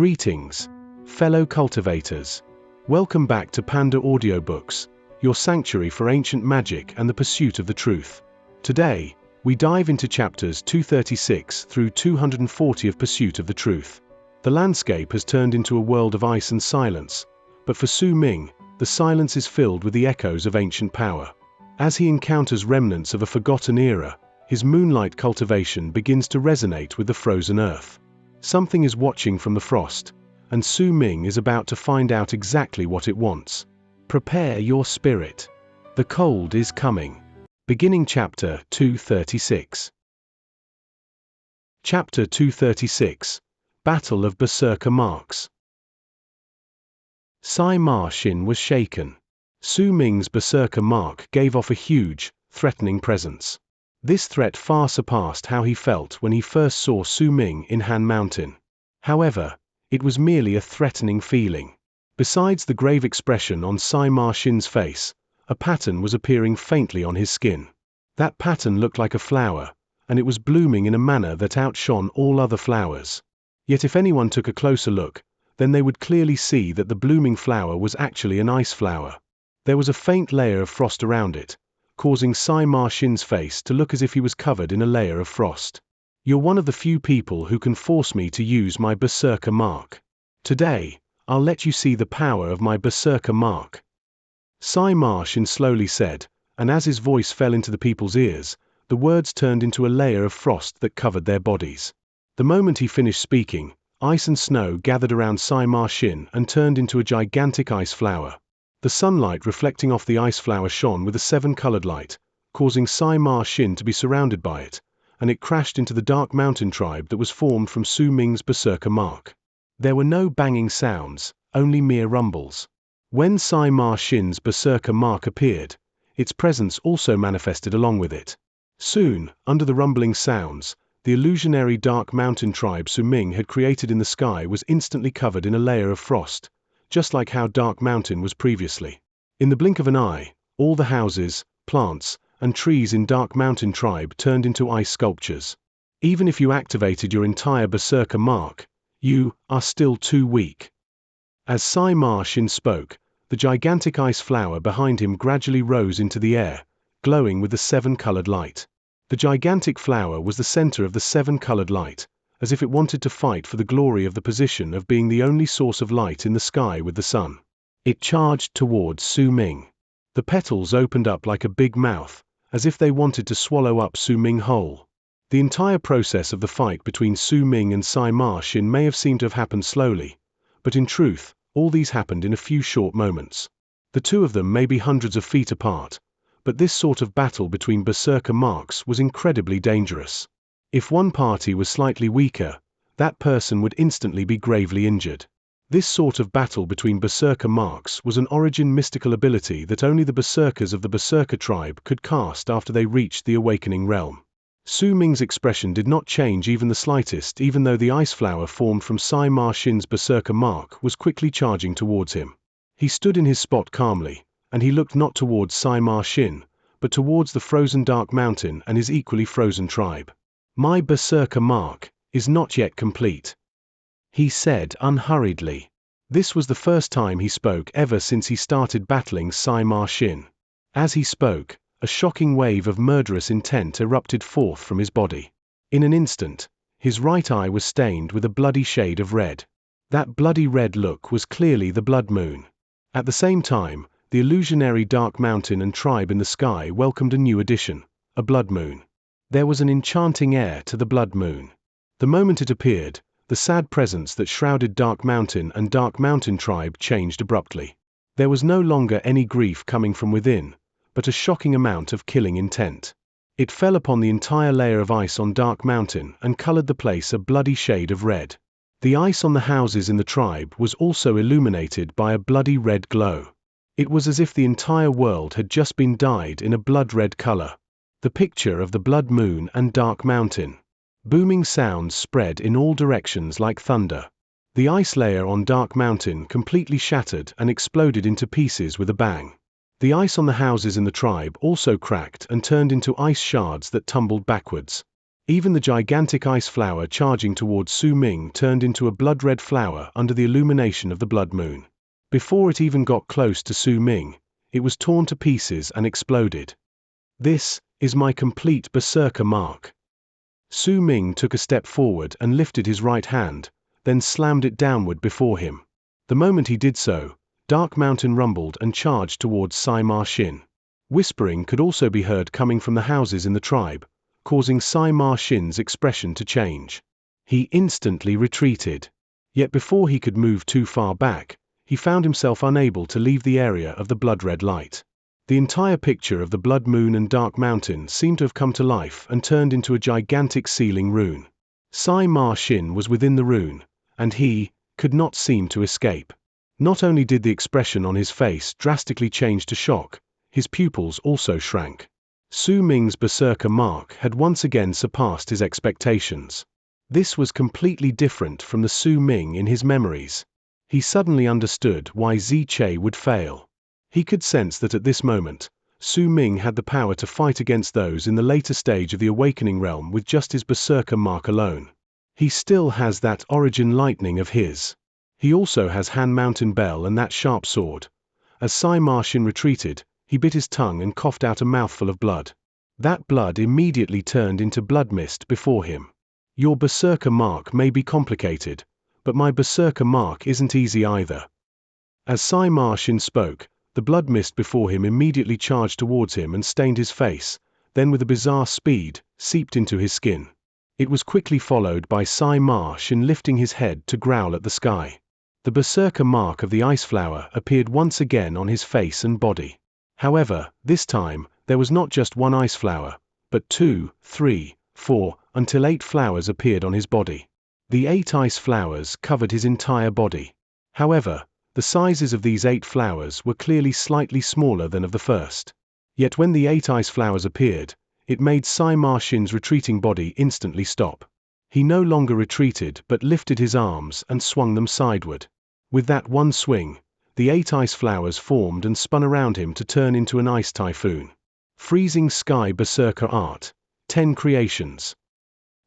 Greetings, fellow cultivators. Welcome back to Panda AudioBooks, your sanctuary for ancient magic and the pursuit of the truth. Today, we dive into chapters 236 through 240 of Pursuit of the Truth. The landscape has turned into a world of ice and silence, but for Su Ming, the silence is filled with the echoes of ancient power. As he encounters remnants of a forgotten era, his moonlight cultivation begins to resonate with the frozen earth. Something is watching from the frost, and Su Ming is about to find out exactly what it wants. Prepare your spirit. The cold is coming. Beginning Chapter 236. Chapter 236, Battle of Berserker Marks. Sai Ma Xin was shaken. Su Ming's berserker mark gave off a huge, threatening presence. This threat far surpassed how he felt when he first saw Su Ming in Han Mountain. However, it was merely a threatening feeling. Besides the grave expression on Sai Ma Xin's face, a pattern was appearing faintly on his skin. That pattern looked like a flower, and it was blooming in a manner that outshone all other flowers. Yet if anyone took a closer look, then they would clearly see that the blooming flower was actually an ice flower. There was a faint layer of frost around it, causing Sai Ma Xin's face to look as if he was covered in a layer of frost. You're one of the few people who can force me to use my berserker mark. Today, I'll let you see the power of my berserker mark. Sai Ma Xin slowly said, and as his voice fell into the people's ears, the words turned into a layer of frost that covered their bodies. The moment he finished speaking, ice and snow gathered around Sai Ma Xin and turned into a gigantic ice flower. The sunlight reflecting off the ice flower shone with a seven-colored light, causing Sai Ma Xin to be surrounded by it, and it crashed into the dark mountain tribe that was formed from Su Ming's berserker mark. There were no banging sounds, only mere rumbles. When Sai Ma Xin's berserker mark appeared, its presence also manifested along with it. Soon, under the rumbling sounds, the illusionary dark mountain tribe Su Ming had created in the sky was instantly covered in a layer of frost, just like how Dark Mountain was previously. In the blink of an eye, all the houses, plants, and trees in Dark Mountain tribe turned into ice sculptures. Even if you activated your entire berserker mark, you are still too weak. As Sai Ma Xin spoke, the gigantic ice flower behind him gradually rose into the air, glowing with the seven-colored light. The gigantic flower was the center of the seven-colored light, as if it wanted to fight for the glory of the position of being the only source of light in the sky with the sun. It charged towards Su Ming. The petals opened up like a big mouth, as if they wanted to swallow up Su Ming whole. The entire process of the fight between Su Ming and Sai Ma Xin may have seemed to have happened slowly, but in truth, all these happened in a few short moments. The two of them may be hundreds of feet apart, but this sort of battle between berserker marks was incredibly dangerous. If one party was slightly weaker, that person would instantly be gravely injured. This sort of battle between berserker marks was an origin mystical ability that only the berserkers of the berserker tribe could cast after they reached the awakening realm. Su Ming's expression did not change even the slightest, even though the ice flower formed from Sai Ma Xin's berserker mark was quickly charging towards him. He stood in his spot calmly, and he looked not towards Sai Ma Xin, but towards the frozen Dark Mountain and his equally frozen tribe. My berserker mark is not yet complete, he said unhurriedly. This was the first time he spoke ever since he started battling Sai Ma Xin. As he spoke, a shocking wave of murderous intent erupted forth from his body. In an instant, his right eye was stained with a bloody shade of red. That bloody red look was clearly the blood moon. At the same time, the illusionary Dark Mountain and tribe in the sky welcomed a new addition, a blood moon. There was an enchanting air to the blood moon. The moment it appeared, the sad presence that shrouded Dark Mountain and Dark Mountain tribe changed abruptly. There was no longer any grief coming from within, but a shocking amount of killing intent. It fell upon the entire layer of ice on Dark Mountain and colored the place a bloody shade of red. The ice on the houses in the tribe was also illuminated by a bloody red glow. It was as if the entire world had just been dyed in a blood-red color. The picture of the blood moon and Dark Mountain. Booming sounds spread in all directions like thunder. The ice layer on Dark Mountain completely shattered and exploded into pieces with a bang. The ice on the houses in the tribe also cracked and turned into ice shards that tumbled backwards. Even the gigantic ice flower charging towards Su Ming turned into a blood-red flower under the illumination of the blood moon. Before it even got close to Su Ming, it was torn to pieces and exploded. This is my complete berserker mark. Su Ming took a step forward and lifted his right hand, then slammed it downward before him. The moment he did so, Dark Mountain rumbled and charged towards Sima Xin. Whispering could also be heard coming from the houses in the tribe, causing Sima Xin's expression to change. He instantly retreated. Yet before he could move too far back, he found himself unable to leave the area of the blood-red light. The entire picture of the blood moon and Dark Mountain seemed to have come to life and turned into a gigantic sealing rune. Sima Xin was within the rune, and he could not seem to escape. Not only did the expression on his face drastically change to shock, his pupils also shrank. Su Ming's berserker mark had once again surpassed his expectations. This was completely different from the Su Ming in his memories. He suddenly understood why Xianxia would fail. He could sense that at this moment, Su Ming had the power to fight against those in the later stage of the awakening realm with just his berserker mark alone. He still has that origin lightning of his. He also has Han Mountain Bell and that sharp sword. As Sima Xin retreated, he bit his tongue and coughed out a mouthful of blood. That blood immediately turned into blood mist before him. Your berserker mark may be complicated, but my berserker mark isn't easy either. As Sima Xin spoke, the blood mist before him immediately charged towards him and stained his face, then with a bizarre speed, seeped into his skin. It was quickly followed by Sima Xin lifting his head to growl at the sky. The berserker mark of the ice flower appeared once again on his face and body. However, this time, there was not just one ice flower, but 2, 3, 4, until 8 flowers appeared on his body. The 8 ice flowers covered his entire body. However, the sizes of these 8 flowers were clearly slightly smaller than of the first. Yet when the 8 ice flowers appeared, it made Sima Xin's retreating body instantly stop. He no longer retreated but lifted his arms and swung them sideward. With that one swing, the 8 ice flowers formed and spun around him to turn into an ice typhoon. Freezing Sky Berserker Art. 10 creations.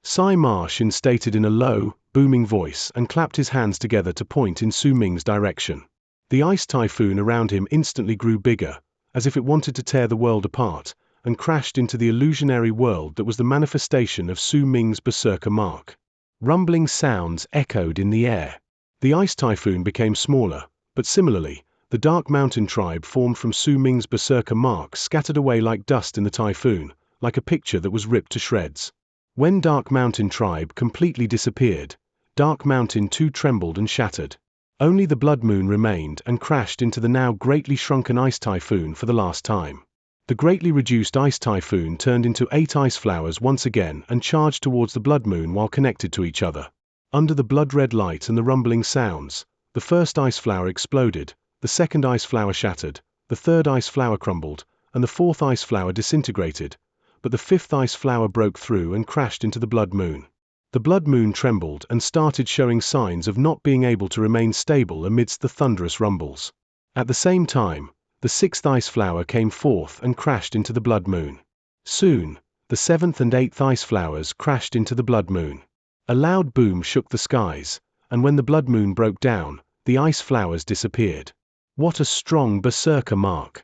Sima Xin stated in a low, booming voice and clapped his hands together to point in Su Ming's direction. The ice typhoon around him instantly grew bigger, as if it wanted to tear the world apart, and crashed into the illusionary world that was the manifestation of Su Ming's berserker mark. Rumbling sounds echoed in the air. The ice typhoon became smaller, but similarly, the Dark Mountain tribe formed from Su Ming's berserker mark scattered away like dust in the typhoon, like a picture that was ripped to shreds. When Dark Mountain tribe completely disappeared, Dark Mountain too trembled and shattered. Only the blood moon remained and crashed into the now greatly shrunken ice typhoon for the last time. The greatly reduced ice typhoon turned into 8 ice flowers once again and charged towards the blood moon while connected to each other. Under the blood-red light and the rumbling sounds, the first ice flower exploded, the second ice flower shattered, the third ice flower crumbled, and the fourth ice flower disintegrated, but the fifth ice flower broke through and crashed into the blood moon. The blood moon trembled and started showing signs of not being able to remain stable amidst the thunderous rumbles. At the same time, the sixth ice flower came forth and crashed into the blood moon. Soon, the seventh and eighth ice flowers crashed into the blood moon. A loud boom shook the skies, and when the blood moon broke down, the ice flowers disappeared. What a strong berserker mark!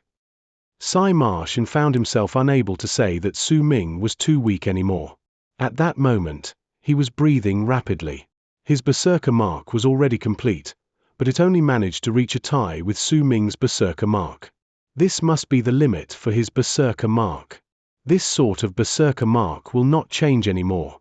Sima Xin found himself unable to say that Su Ming was too weak anymore. At that moment, he was breathing rapidly. His berserker mark was already complete, but it only managed to reach a tie with Su Ming's berserker mark. This must be the limit for his berserker mark. This sort of berserker mark will not change anymore.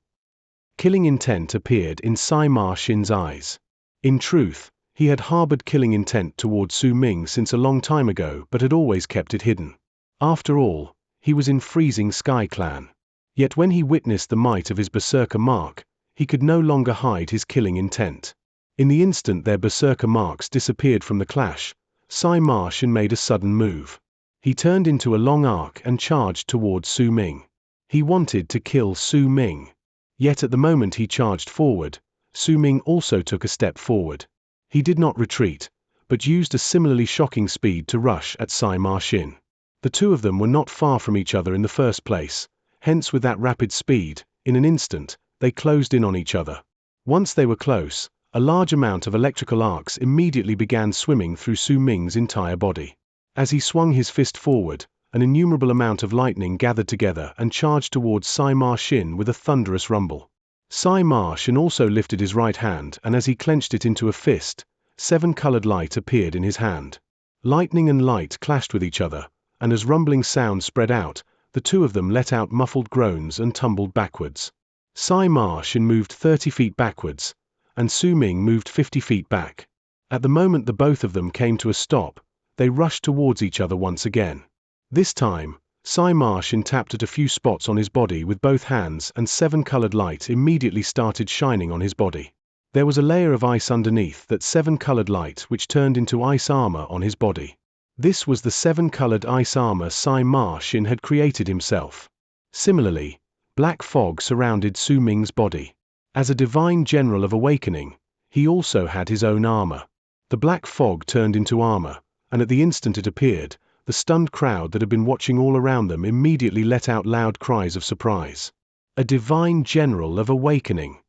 Killing intent appeared in Sima Xin's eyes. In truth, he had harbored killing intent toward Su Ming since a long time ago but had always kept it hidden. After all, he was in Freezing Sky Clan. Yet when he witnessed the might of his berserker mark, he could no longer hide his killing intent. In the instant their berserker marks disappeared from the clash, Sima Xin made a sudden move. He turned into a long arc and charged towards Su Ming. He wanted to kill Su Ming. Yet at the moment he charged forward, Su Ming also took a step forward. He did not retreat, but used a similarly shocking speed to rush at Sima Xin. The two of them were not far from each other in the first place, hence with that rapid speed, In an instant, they closed in on each other. Once they were close, a large amount of electrical arcs immediately began swimming through Su Ming's entire body. As he swung his fist forward, an innumerable amount of lightning gathered together and charged towards Sima Xin with a thunderous rumble. Sima Xin also lifted his right hand, and as he clenched it into a fist, 7 colored light appeared in his hand. Lightning and light clashed with each other, and as rumbling sound spread out, the two of them let out muffled groans and tumbled backwards. Sima Xin moved 30 feet backwards, and Su Ming moved 50 feet back. At the moment the both of them came to a stop, they rushed towards each other once again. This time, Sima Xin tapped at a few spots on his body with both hands, and 7 colored light immediately started shining on his body. There was a layer of ice underneath that 7 colored light which turned into ice armor on his body. This was the 7 colored ice armor Sima Xin had created himself. Similarly, black fog surrounded Su Ming's body. As a divine general of awakening, he also had his own armor. The black fog turned into armor, and at the instant it appeared, the stunned crowd that had been watching all around them immediately let out loud cries of surprise. A divine general of awakening.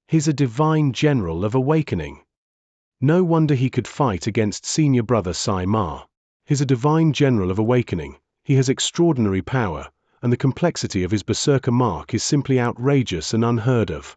He's a divine general of awakening. No wonder he could fight against senior brother Sima. He's a divine general of awakening, he has extraordinary power, and the complexity of his berserker mark is simply outrageous and unheard of.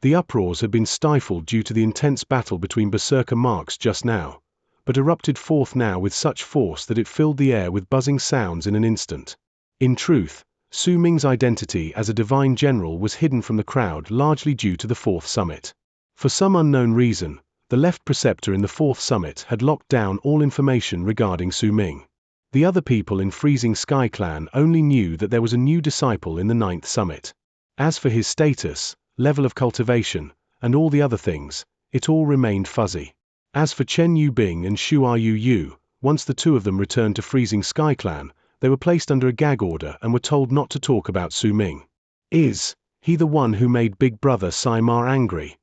The uproars had been stifled due to the intense battle between berserker marks just now, but erupted forth now with such force that it filled the air with buzzing sounds in an instant. In truth, Su Ming's identity as a divine general was hidden from the crowd largely due to the 4th summit. For some unknown reason, the left preceptor in the 4th summit had locked down all information regarding Su Ming. The other people in Freezing Sky Clan only knew that there was a new disciple in the 9th summit. As for his status, level of cultivation, and all the other things, it all remained fuzzy. As for Chen Yubing and Shua Yu, once the two of them returned to Freezing Sky Clan, they were placed under a gag order and were told not to talk about Su Ming. Is he the one who made Big Brother Sima angry?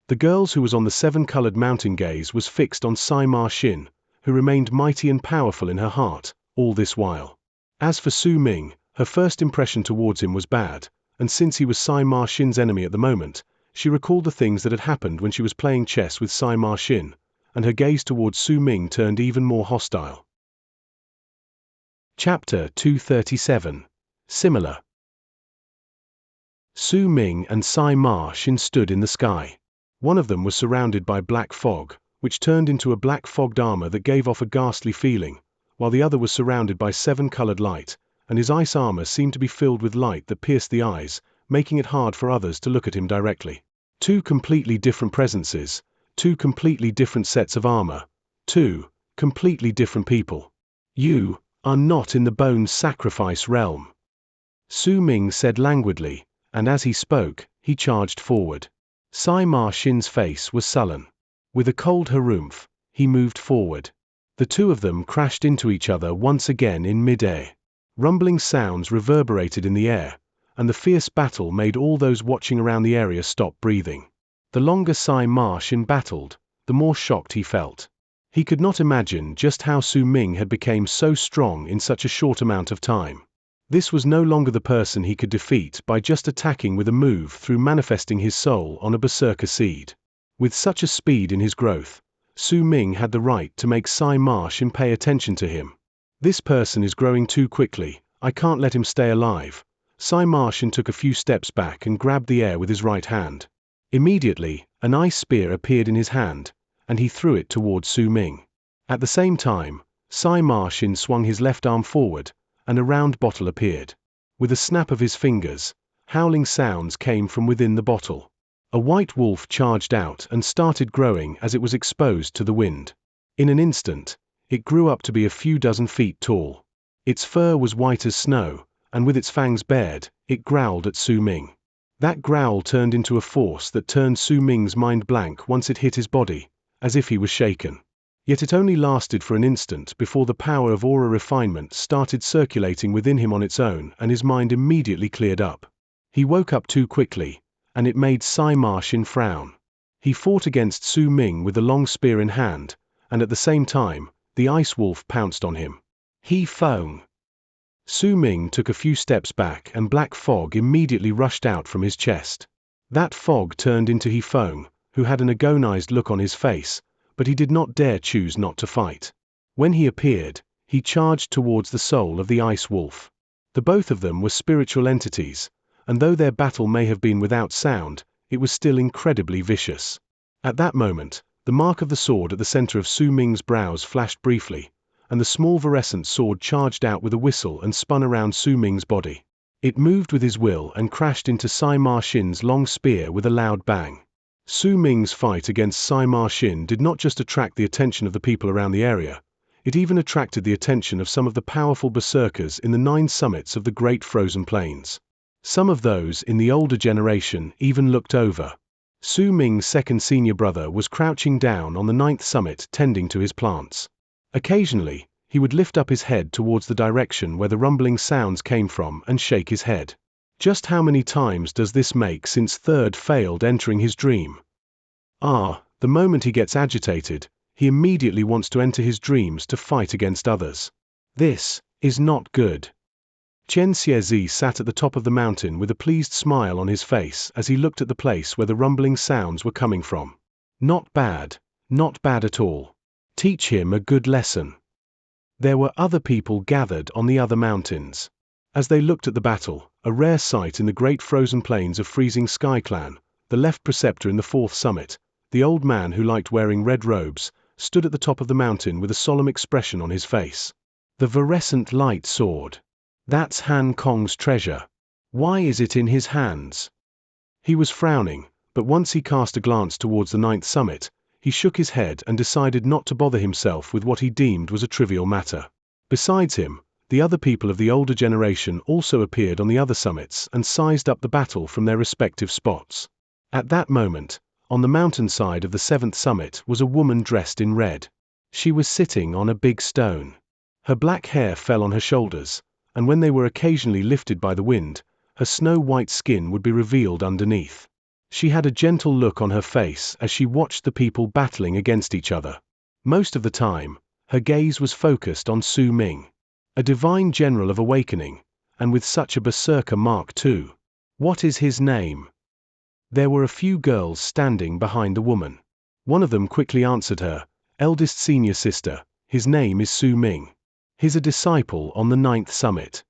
The girls who was on the 7-colored mountain gaze was fixed on Sima Xin, who remained mighty and powerful in her heart, all this while. As for Su Ming, her first impression towards him was bad, and since he was Sima Xin's enemy at the moment, she recalled the things that had happened when she was playing chess with Sima Xin, and her gaze towards Su Ming turned even more hostile. Chapter 237. Similar. Su Ming and Sima Xin stood in the sky. One of them was surrounded by black fog, which turned into a black fogged armor that gave off a ghastly feeling, while the other was surrounded by 7-colored light, and his ice armor seemed to be filled with light that pierced the eyes, making it hard for others to look at him directly. 2 completely different presences, 2 completely different sets of armor, 2 completely different people. You are not in the bone sacrifice realm, Su Ming said languidly, and as he spoke, he charged forward. Sima Xin's face was sullen. With a cold harumph, he moved forward. The two of them crashed into each other once again in mid-air. Rumbling sounds reverberated in the air, and the fierce battle made all those watching around the area stop breathing. The longer Sima Xin battled, the more shocked he felt. He could not imagine just how Su Ming had become so strong in such a short amount of time. This was no longer the person he could defeat by just attacking with a move through manifesting his soul on a berserker seed. With such a speed in his growth, Su Ming had the right to make Sima Xin pay attention to him. This person is growing too quickly, I can't let him stay alive. Sima Xin took a few steps back and grabbed the air with his right hand. Immediately, an ice spear appeared in his hand, and he threw it towards Su Ming. At the same time, Sima Xin swung his left arm forward, and a round bottle appeared. With a snap of his fingers, howling sounds came from within the bottle. A white wolf charged out and started growing as it was exposed to the wind. In an instant, it grew up to be a few dozen feet tall. Its fur was white as snow, and with its fangs bared, it growled at Su Ming. That growl turned into a force that turned Su Ming's mind blank once it hit his body, as if he was shaken. Yet it only lasted for an instant before the power of aura refinement started circulating within him on its own, and his mind immediately cleared up. He woke up too quickly, and it made Sima Xin frown. He fought against Su Ming with the long spear in hand, and at the same time, the ice wolf pounced on him. He foam. Su Ming took a few steps back and black fog immediately rushed out from his chest. That fog turned into He Feng, who had an agonized look on his face, but he did not dare choose not to fight. When he appeared, he charged towards the soul of the ice wolf. The both of them were spiritual entities, and though their battle may have been without sound, it was still incredibly vicious. At that moment, the mark of the sword at the center of Su Ming's brows flashed briefly, and the small virescent sword charged out with a whistle and spun around Su Ming's body. It moved with his will and crashed into Sima Xin's long spear with a loud bang. Su Ming's fight against Sima Xin did not just attract the attention of the people around the area, it even attracted the attention of some of the powerful berserkers in the 9 summits of the Great Frozen Plains. Some of those in the older generation even looked over. Su Ming's second senior brother was crouching down on the 9th summit tending to his plants. Occasionally, he would lift up his head towards the direction where the rumbling sounds came from and shake his head. Just how many times does this make since Third failed entering his dream? The moment he gets agitated, he immediately wants to enter his dreams to fight against others. This is not good. Xianxia sat at the top of the mountain with a pleased smile on his face as he looked at the place where the rumbling sounds were coming from. Not bad at all. Teach him a good lesson. There were other people gathered on the other mountains. As they looked at the battle, a rare sight in the great frozen plains of Freezing Sky Clan, the left preceptor in the 4th summit, the old man who liked wearing red robes, stood at the top of the mountain with a solemn expression on his face. The virescent light sword. That's Han Kong's treasure. Why is it in his hands? He was frowning, but once he cast a glance towards the 9th summit, he shook his head and decided not to bother himself with what he deemed was a trivial matter. Besides him, the other people of the older generation also appeared on the other summits and sized up the battle from their respective spots. At that moment, on the mountainside of the 7th summit was a woman dressed in red. She was sitting on a big stone. Her black hair fell on her shoulders, and when they were occasionally lifted by the wind, her snow-white skin would be revealed underneath. She had a gentle look on her face as she watched the people battling against each other. Most of the time, her gaze was focused on Su Ming, a divine general of awakening, and with such a berserker mark too. What is his name? There were a few girls standing behind the woman. One of them quickly answered her, eldest senior sister, his name is Su Ming. He's a disciple on the 9th summit.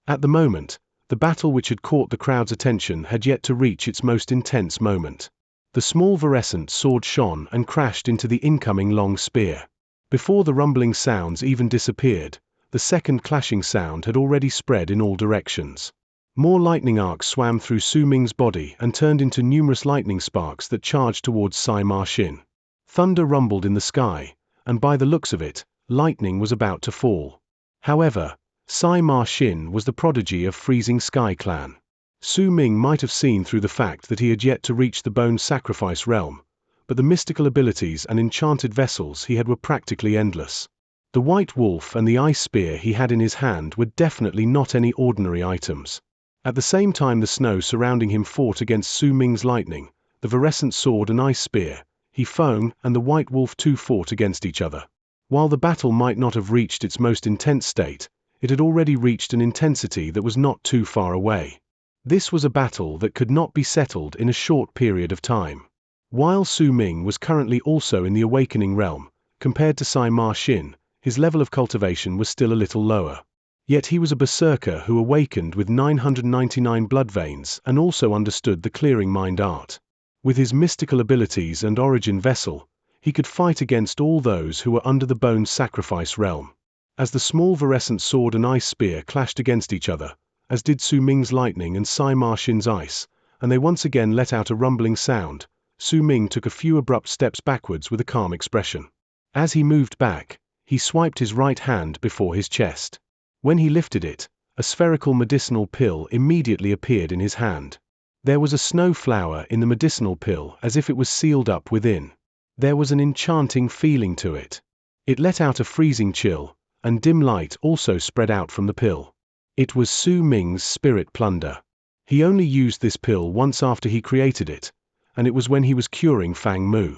At the moment, the battle which had caught the crowd's attention had yet to reach its most intense moment. The small virescent sword shone and crashed into the incoming long spear. Before the rumbling sounds even disappeared, the second clashing sound had already spread in all directions. More lightning arcs swam through Su Ming's body and turned into numerous lightning sparks that charged towards Sima Xin. Thunder rumbled in the sky, and by the looks of it, lightning was about to fall. However, Sima Xin was the prodigy of Freezing Sky Clan. Su Ming might have seen through the fact that he had yet to reach the bone sacrifice realm, but the mystical abilities and enchanted vessels he had were practically endless. The white wolf and the ice spear he had in his hand were definitely not any ordinary items. At the same time the snow surrounding him fought against Su Ming's lightning, the virescent sword and ice spear, He Feng and the white wolf too fought against each other. While the battle might not have reached its most intense state, it had already reached an intensity that was not too far away. This was a battle that could not be settled in a short period of time. While Su Ming was currently also in the awakening realm, compared to Sima Xin, his level of cultivation was still a little lower. Yet he was a berserker who awakened with 999 blood veins and also understood the clearing mind art. With his mystical abilities and origin vessel, he could fight against all those who were under the bone sacrifice realm. As the small virescent sword and ice spear clashed against each other, as did Su Ming's lightning and Sima Xin's ice, and they once again let out a rumbling sound, Su Ming took a few abrupt steps backwards with a calm expression. As he moved back, he swiped his right hand before his chest. When he lifted it, a spherical medicinal pill immediately appeared in his hand. There was a snow flower in the medicinal pill as if it was sealed up within. There was an enchanting feeling to it. It let out a freezing chill, and dim light also spread out from the pill. It was Su Ming's spirit plunder. He only used this pill once after he created it, and it was when he was curing Fang Mu.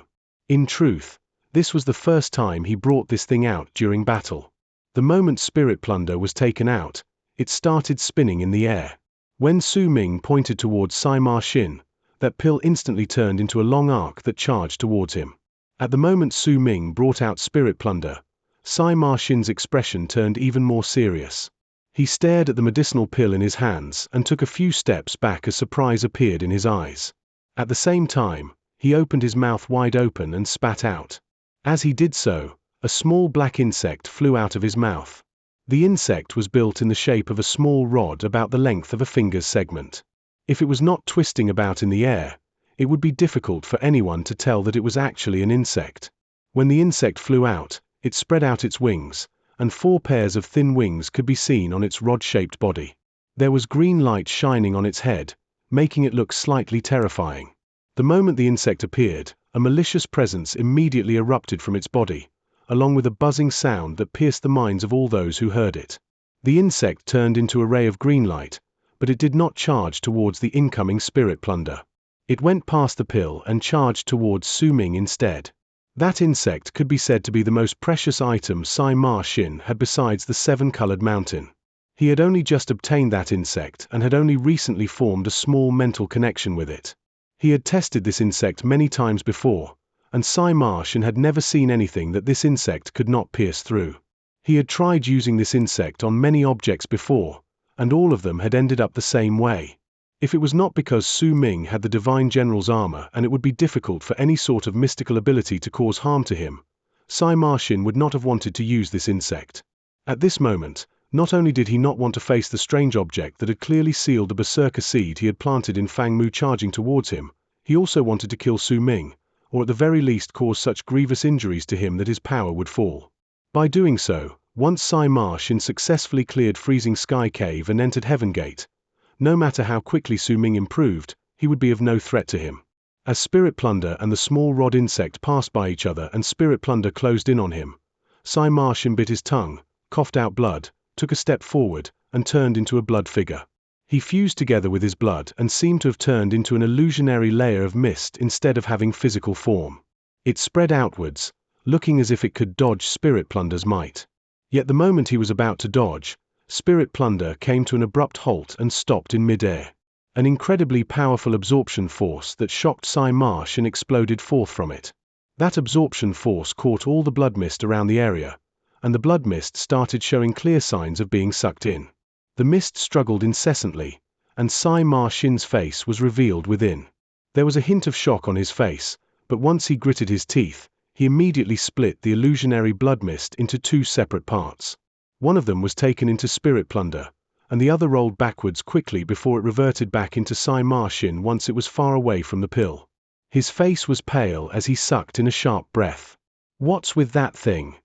In truth, this was the first time he brought this thing out during battle. The moment spirit plunder was taken out, it started spinning in the air. When Su Ming pointed towards Sai Ma Xin, that pill instantly turned into a long arc that charged towards him. At the moment Su Ming brought out Spirit Plunder, Sai Ma Xin's expression turned even more serious. He stared at the medicinal pill in his hands and took a few steps back as surprise appeared in his eyes. At the same time, he opened his mouth wide open and spat out. As he did so, a small black insect flew out of his mouth. The insect was built in the shape of a small rod about the length of a finger's segment. If it was not twisting about in the air, it would be difficult for anyone to tell that it was actually an insect. When the insect flew out, it spread out its wings, and 4 pairs of thin wings could be seen on its rod-shaped body. There was green light shining on its head, making it look slightly terrifying. The moment the insect appeared, a malicious presence immediately erupted from its body, along with a buzzing sound that pierced the minds of all those who heard it. The insect turned into a ray of green light, but it did not charge towards the incoming Spirit Plunder. It went past the pill and charged towards Su Ming instead. That insect could be said to be the most precious item Sai Ma Xin had besides the 7-colored mountain. He had only just obtained that insect and had only recently formed a small mental connection with it. He had tested this insect many times before, and Sai Ma Xin had never seen anything that this insect could not pierce through. He had tried using this insect on many objects before, and all of them had ended up the same way. If it was not because Su Ming had the Divine General's armor and it would be difficult for any sort of mystical ability to cause harm to him, Sai Ma Xin would not have wanted to use this insect. At this moment, not only did he not want to face the strange object that had clearly sealed the berserker seed he had planted in Fang Mu charging towards him, he also wanted to kill Su Ming, or at the very least cause such grievous injuries to him that his power would fall. By doing so, once Sai Ma Xin successfully cleared Freezing Sky Cave and entered Heaven Gate, no matter how quickly Su Ming improved, he would be of no threat to him. As Spirit Plunder and the small rod insect passed by each other and Spirit Plunder closed in on him, Sai Ma Xin bit his tongue, coughed out blood, took a step forward, and turned into a blood figure. He fused together with his blood and seemed to have turned into an illusionary layer of mist instead of having physical form. It spread outwards, looking as if it could dodge Spirit Plunder's might. Yet the moment he was about to dodge, Spirit Plunder came to an abrupt halt and stopped in mid-air. An incredibly powerful absorption force that shocked Sai Ma Xin exploded forth from it. That absorption force caught all the blood mist around the area, and the blood mist started showing clear signs of being sucked in. The mist struggled incessantly, and Sai Ma Xin's face was revealed within. There was a hint of shock on his face, but once he gritted his teeth, he immediately split the illusionary blood mist into 2 separate parts. One of them was taken into Spirit Plunder, and the other rolled backwards quickly before it reverted back into Sai Ma Xin once it was far away from the pill. His face was pale as he sucked in a sharp breath. "What's with that thing?"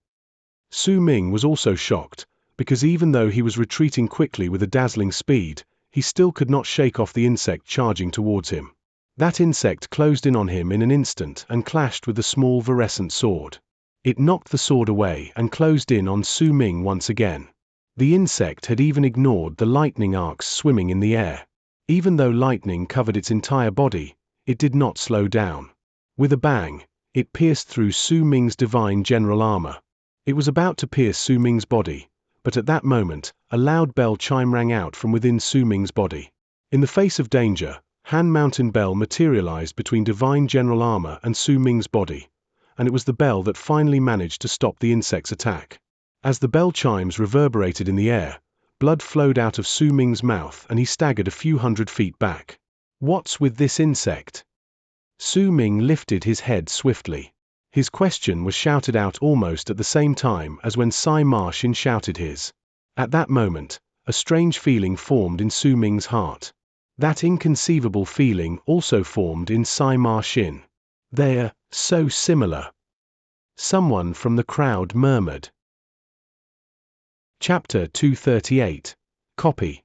Su Ming was also shocked, because even though he was retreating quickly with a dazzling speed, he still could not shake off the insect charging towards him. That insect closed in on him in an instant and clashed with the small virescent sword. It knocked the sword away and closed in on Su Ming once again. The insect had even ignored the lightning arcs swimming in the air. Even though lightning covered its entire body, it did not slow down. With a bang, it pierced through Su Ming's Divine General armor. It was about to pierce Su Ming's body, but at that moment, a loud bell chime rang out from within Su Ming's body. In the face of danger, Han Mountain Bell materialized between Divine General armor and Su Ming's body, and it was the bell that finally managed to stop the insect's attack. As the bell chimes reverberated in the air, blood flowed out of Su Ming's mouth and he staggered a few hundred feet back. "What's with this insect?" Su Ming lifted his head swiftly. His question was shouted out almost at the same time as when Sai Ma Xin shouted his. At that moment, a strange feeling formed in Su Ming's heart. That inconceivable feeling also formed in Sai Ma Xin. "They're so similar," someone from the crowd murmured. Chapter 238. Copy.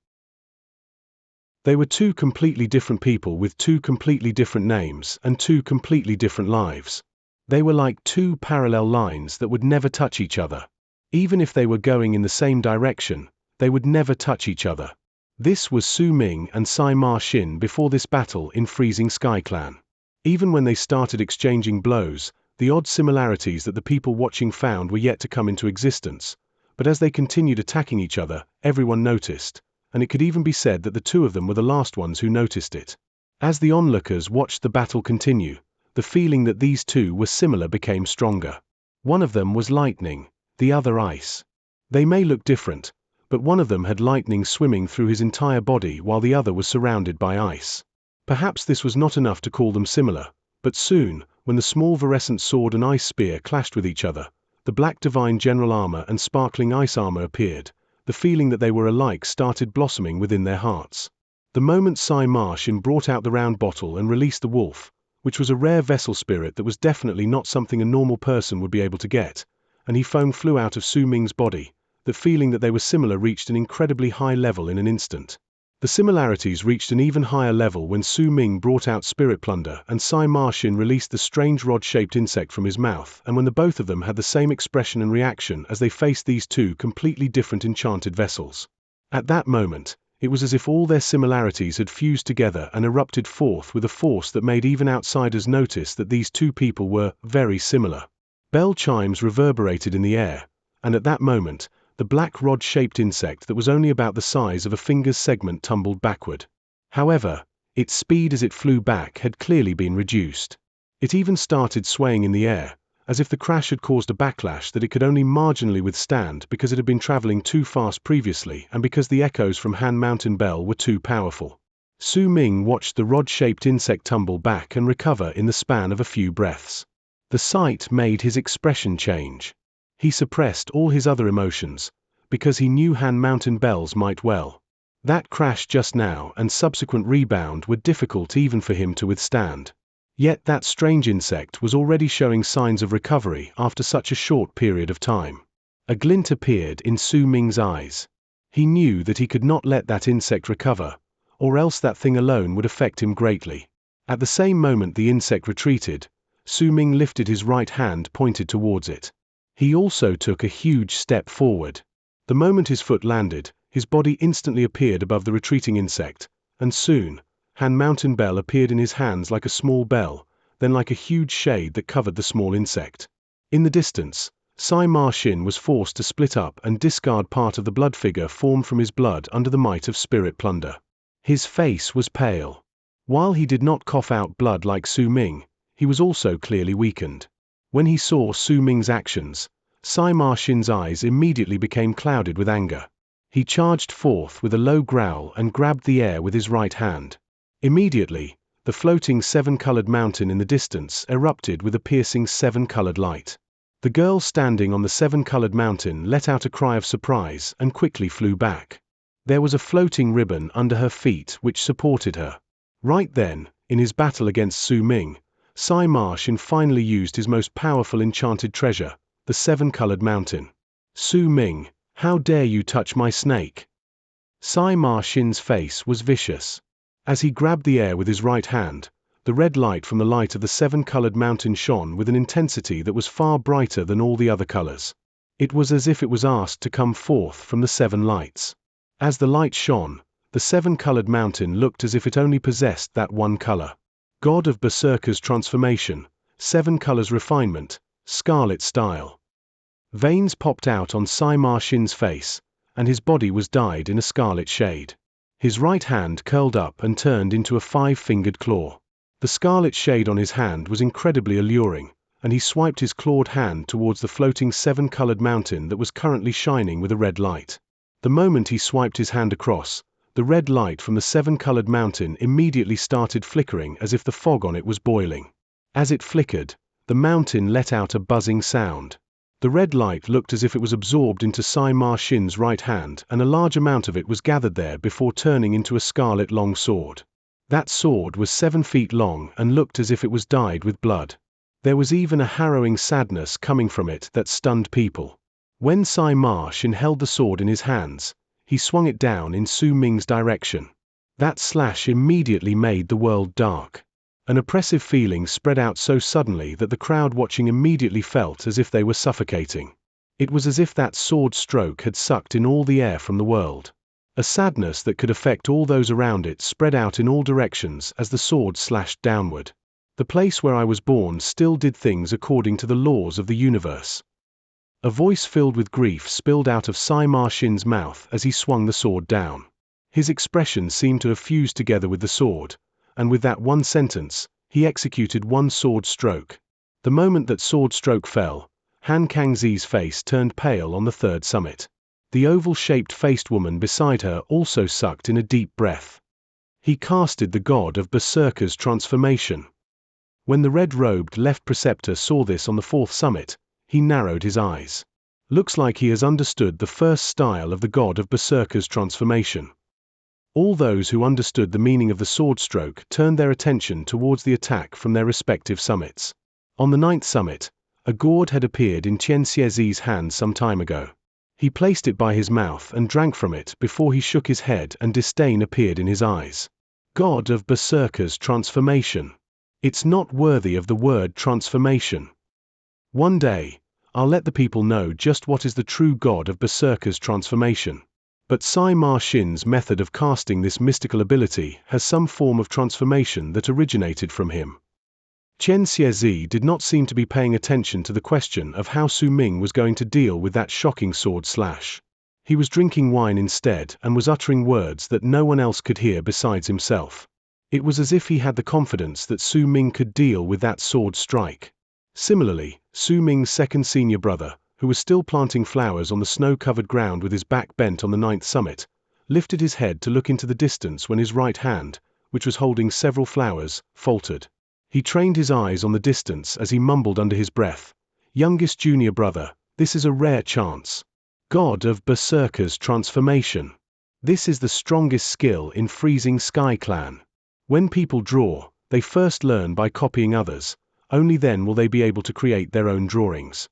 They were 2 completely different people with 2 completely different names and 2 completely different lives. They were like 2 parallel lines that would never touch each other. Even if they were going in the same direction, they would never touch each other. This was Su Ming and Sai Ma Xin before this battle in Freezing Sky Clan. Even when they started exchanging blows, the odd similarities that the people watching found were yet to come into existence, but as they continued attacking each other, everyone noticed, and it could even be said that the two of them were the last ones who noticed it. As the onlookers watched the battle continue, the feeling that these two were similar became stronger. One of them was lightning, the other ice. They may look different, but one of them had lightning swimming through his entire body while the other was surrounded by ice. Perhaps this was not enough to call them similar, but soon, when the small virescent sword and ice spear clashed with each other, the black divine general armor and sparkling ice armor appeared, the feeling that they were alike started blossoming within their hearts. The moment Xianxia brought out the round bottle and released the wolf, which was a rare vessel spirit that was definitely not something a normal person would be able to get, and foam flew out of Su Ming's body, the feeling that they were similar reached an incredibly high level in an instant. The similarities reached an even higher level when Su Ming brought out Spirit Plunder and Xianxia released the strange rod-shaped insect from his mouth, and when the both of them had the same expression and reaction as they faced these two completely different enchanted vessels. At that moment, it was as if all their similarities had fused together and erupted forth with a force that made even outsiders notice that these two people were very similar. Bell chimes reverberated in the air, and at that moment, the black rod-shaped insect that was only about the size of a finger's segment tumbled backward. However, its speed as it flew back had clearly been reduced. It even started swaying in the air, as if the crash had caused a backlash that it could only marginally withstand because it had been traveling too fast previously and because the echoes from Han Mountain Bell were too powerful. Su Ming watched the rod-shaped insect tumble back and recover in the span of a few breaths. The sight made his expression change. He suppressed all his other emotions, because he knew Han Mountain Bells might well. That crash just now and subsequent rebound were difficult even for him to withstand. Yet that strange insect was already showing signs of recovery after such a short period of time. A glint appeared in Su Ming's eyes. He knew that he could not let that insect recover, or else that thing alone would affect him greatly. At the same moment the insect retreated, Su Ming lifted his right hand pointed towards it. He also took a huge step forward. The moment his foot landed, his body instantly appeared above the retreating insect, and soon, Han Mountain Bell appeared in his hands like a small bell, then like a huge shade that covered the small insect. In the distance, Xianxia was forced to split up and discard part of the blood figure formed from his blood under the might of Spirit Plunder. His face was pale. While he did not cough out blood like Su Ming, he was also clearly weakened. When he saw Su Ming's actions, Xianxia's eyes immediately became clouded with anger. He charged forth with a low growl and grabbed the air with his right hand. Immediately, the floating seven-colored mountain in the distance erupted with a piercing seven-colored light. The girl standing on the seven-colored mountain let out a cry of surprise and quickly flew back. There was a floating ribbon under her feet which supported her. Right then, in his battle against Su Ming, Xianxia finally used his most powerful enchanted treasure, the seven-colored mountain. Su Ming, how dare you touch my snake? Xianxia's face was vicious. As he grabbed the air with his right hand, the red light from the light of the seven-colored mountain shone with an intensity that was far brighter than all the other colors. It was as if it was asked to come forth from the seven lights. As the light shone, the seven-colored mountain looked as if it only possessed that one color. God of Berserker's transformation, seven colors refinement, scarlet style. Veins popped out on Xianxia's face, and his body was dyed in a scarlet shade. His right hand curled up and turned into a five-fingered claw. The scarlet shade on his hand was incredibly alluring, and he swiped his clawed hand towards the floating seven-colored mountain that was currently shining with a red light. The moment he swiped his hand across, the red light from the seven-colored mountain immediately started flickering as if the fog on it was boiling. As it flickered, the mountain let out a buzzing sound. The red light looked as if it was absorbed into Xianxia's right hand, and a large amount of it was gathered there before turning into a scarlet long sword. That sword was 7 feet long and looked as if it was dyed with blood. There was even a harrowing sadness coming from it that stunned people. When Xianxia held the sword in his hands, he swung it down in Su Ming's direction. That slash immediately made the world dark. An oppressive feeling spread out so suddenly that the crowd watching immediately felt as if they were suffocating. It was as if that sword stroke had sucked in all the air from the world. A sadness that could affect all those around it spread out in all directions as the sword slashed downward. The place where I was born still did things according to the laws of the universe. A voice filled with grief spilled out of Sai Ma Xin's mouth as he swung the sword down. His expression seemed to have fused together with the sword, and with that one sentence, he executed one sword stroke. The moment that sword stroke fell, Han Kangzi's face turned pale on the third summit. The oval-shaped faced woman beside her also sucked in a deep breath. He casted the god of Berserker's transformation. When the red-robed left preceptor saw this on the fourth summit, he narrowed his eyes. Looks like he has understood the first style of the god of Berserker's transformation. All those who understood the meaning of the sword stroke turned their attention towards the attack from their respective summits. On the ninth summit, a gourd had appeared in Xianxia's hand some time ago. He placed it by his mouth and drank from it before he shook his head and disdain appeared in his eyes. God of Berserker's transformation. It's not worthy of the word transformation. One day, I'll let the people know just what is the true god of Berserker's transformation. But Sai Ma Xin's method of casting this mystical ability has some form of transformation that originated from him. Xianxia did not seem to be paying attention to the question of how Su Ming was going to deal with that shocking sword slash. He was drinking wine instead and was uttering words that no one else could hear besides himself. It was as if he had the confidence that Su Ming could deal with that sword strike. Similarly, Su Ming's second senior brother, who was still planting flowers on the snow-covered ground with his back bent on the ninth summit, lifted his head to look into the distance when his right hand, which was holding several flowers, faltered. He trained his eyes on the distance as he mumbled under his breath, "Youngest junior brother, this is a rare chance. God of Berserker's transformation. This is the strongest skill in freezing Sky Clan. When people draw, they first learn by copying others, only then will they be able to create their own drawings."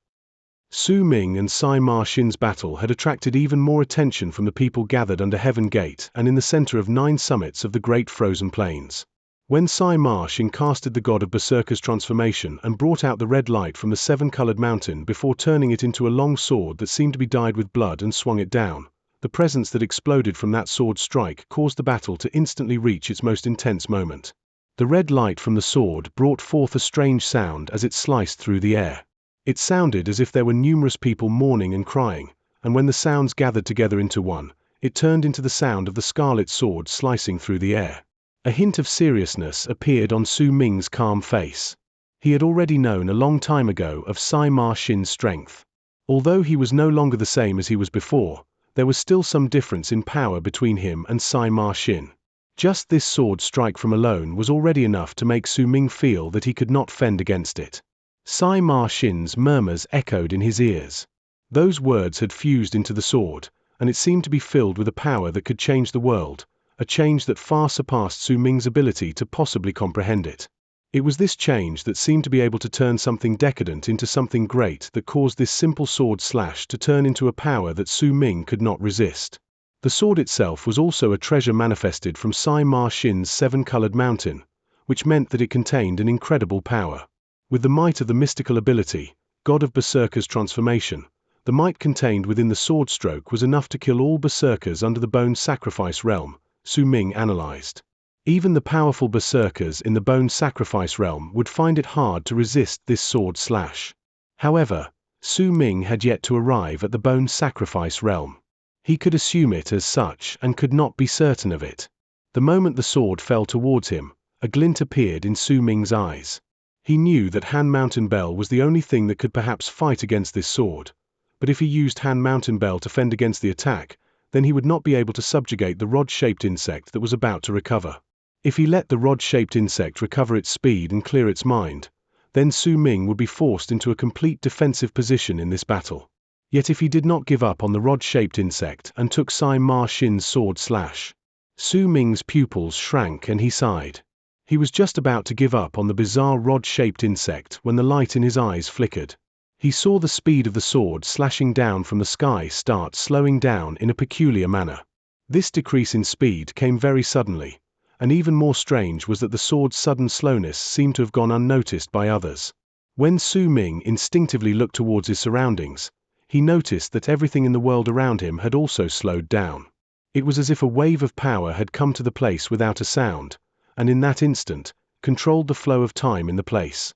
Su Ming and Sai Ma Xin's battle had attracted even more attention from the people gathered under Heaven Gate and in the center of 9 summits of the Great Frozen Plains. When Sai Ma Xin casted the god of Berserker's transformation and brought out the red light from the 7-colored mountain before turning it into a long sword that seemed to be dyed with blood and swung it down, the presence that exploded from that sword strike caused the battle to instantly reach its most intense moment. The red light from the sword brought forth a strange sound as it sliced through the air. It sounded as if there were numerous people mourning and crying, and when the sounds gathered together into one, it turned into the sound of the scarlet sword slicing through the air. A hint of seriousness appeared on Su Ming's calm face. He had already known a long time ago of Sai Ma Xin's strength. Although he was no longer the same as he was before, there was still some difference in power between him and Sai Ma Xin. Just this sword strike from alone was already enough to make Su Ming feel that he could not fend against it. Sai Ma Xin's murmurs echoed in his ears. Those words had fused into the sword, and it seemed to be filled with a power that could change the world, a change that far surpassed Su Ming's ability to possibly comprehend it. It was this change that seemed to be able to turn something decadent into something great that caused this simple sword slash to turn into a power that Su Ming could not resist. The sword itself was also a treasure manifested from Sai Ma Xin's 7-colored mountain, which meant that it contained an incredible power. With the might of the mystical ability, God of Berserker's transformation, the might contained within the sword stroke was enough to kill all berserkers under the bone sacrifice realm, Su Ming analyzed. Even the powerful berserkers in the bone sacrifice realm would find it hard to resist this sword slash. However, Su Ming had yet to arrive at the bone sacrifice realm. He could assume it as such and could not be certain of it. The moment the sword fell towards him, a glint appeared in Su Ming's eyes. He knew that Han Mountain Bell was the only thing that could perhaps fight against this sword, but if he used Han Mountain Bell to fend against the attack, then he would not be able to subjugate the rod-shaped insect that was about to recover. If he let the rod-shaped insect recover its speed and clear its mind, then Su Ming would be forced into a complete defensive position in this battle. Yet if he did not give up on the rod-shaped insect and took Sai Ma Xin's sword slash, Su Ming's pupils shrank and he sighed. He was just about to give up on the bizarre rod-shaped insect when the light in his eyes flickered. He saw the speed of the sword slashing down from the sky start slowing down in a peculiar manner. This decrease in speed came very suddenly, and even more strange was that the sword's sudden slowness seemed to have gone unnoticed by others. When Su Ming instinctively looked towards his surroundings, he noticed that everything in the world around him had also slowed down. It was as if a wave of power had come to the place without a sound, and in that instant, controlled the flow of time in the place.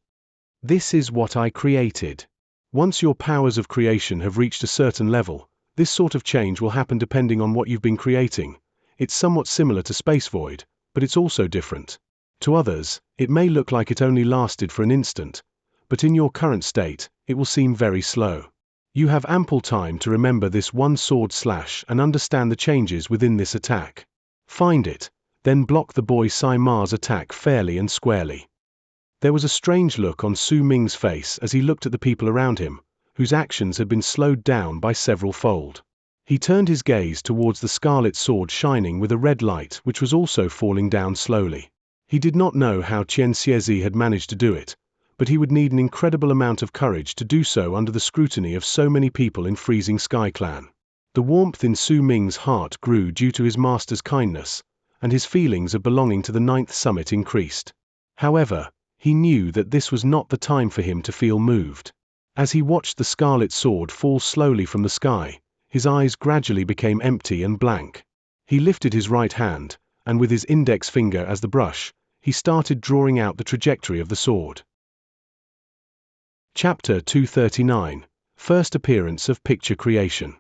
"This is what I created," Once your powers of creation have reached a certain level, this sort of change will happen depending on what you've been creating. It's somewhat similar to space void, but it's also different. To others, it may look like it only lasted for an instant, but in your current state, it will seem very slow. You have ample time to remember this one sword slash and understand the changes within this attack. Find it, then block the boy Sai Ma's attack fairly and squarely. There was a strange look on Su Ming's face as he looked at the people around him, whose actions had been slowed down by several fold. He turned his gaze towards the scarlet sword shining with a red light which was also falling down slowly. He did not know how Xianxia had managed to do it, but he would need an incredible amount of courage to do so under the scrutiny of so many people in Freezing Sky Clan. The warmth in Su Ming's heart grew due to his master's kindness, and his feelings of belonging to the 9th summit increased. However, he knew that this was not the time for him to feel moved. As he watched the scarlet sword fall slowly from the sky, his eyes gradually became empty and blank. He lifted his right hand, and with his index finger as the brush, he started drawing out the trajectory of the sword. Chapter 239, First Appearance of Picture Creation.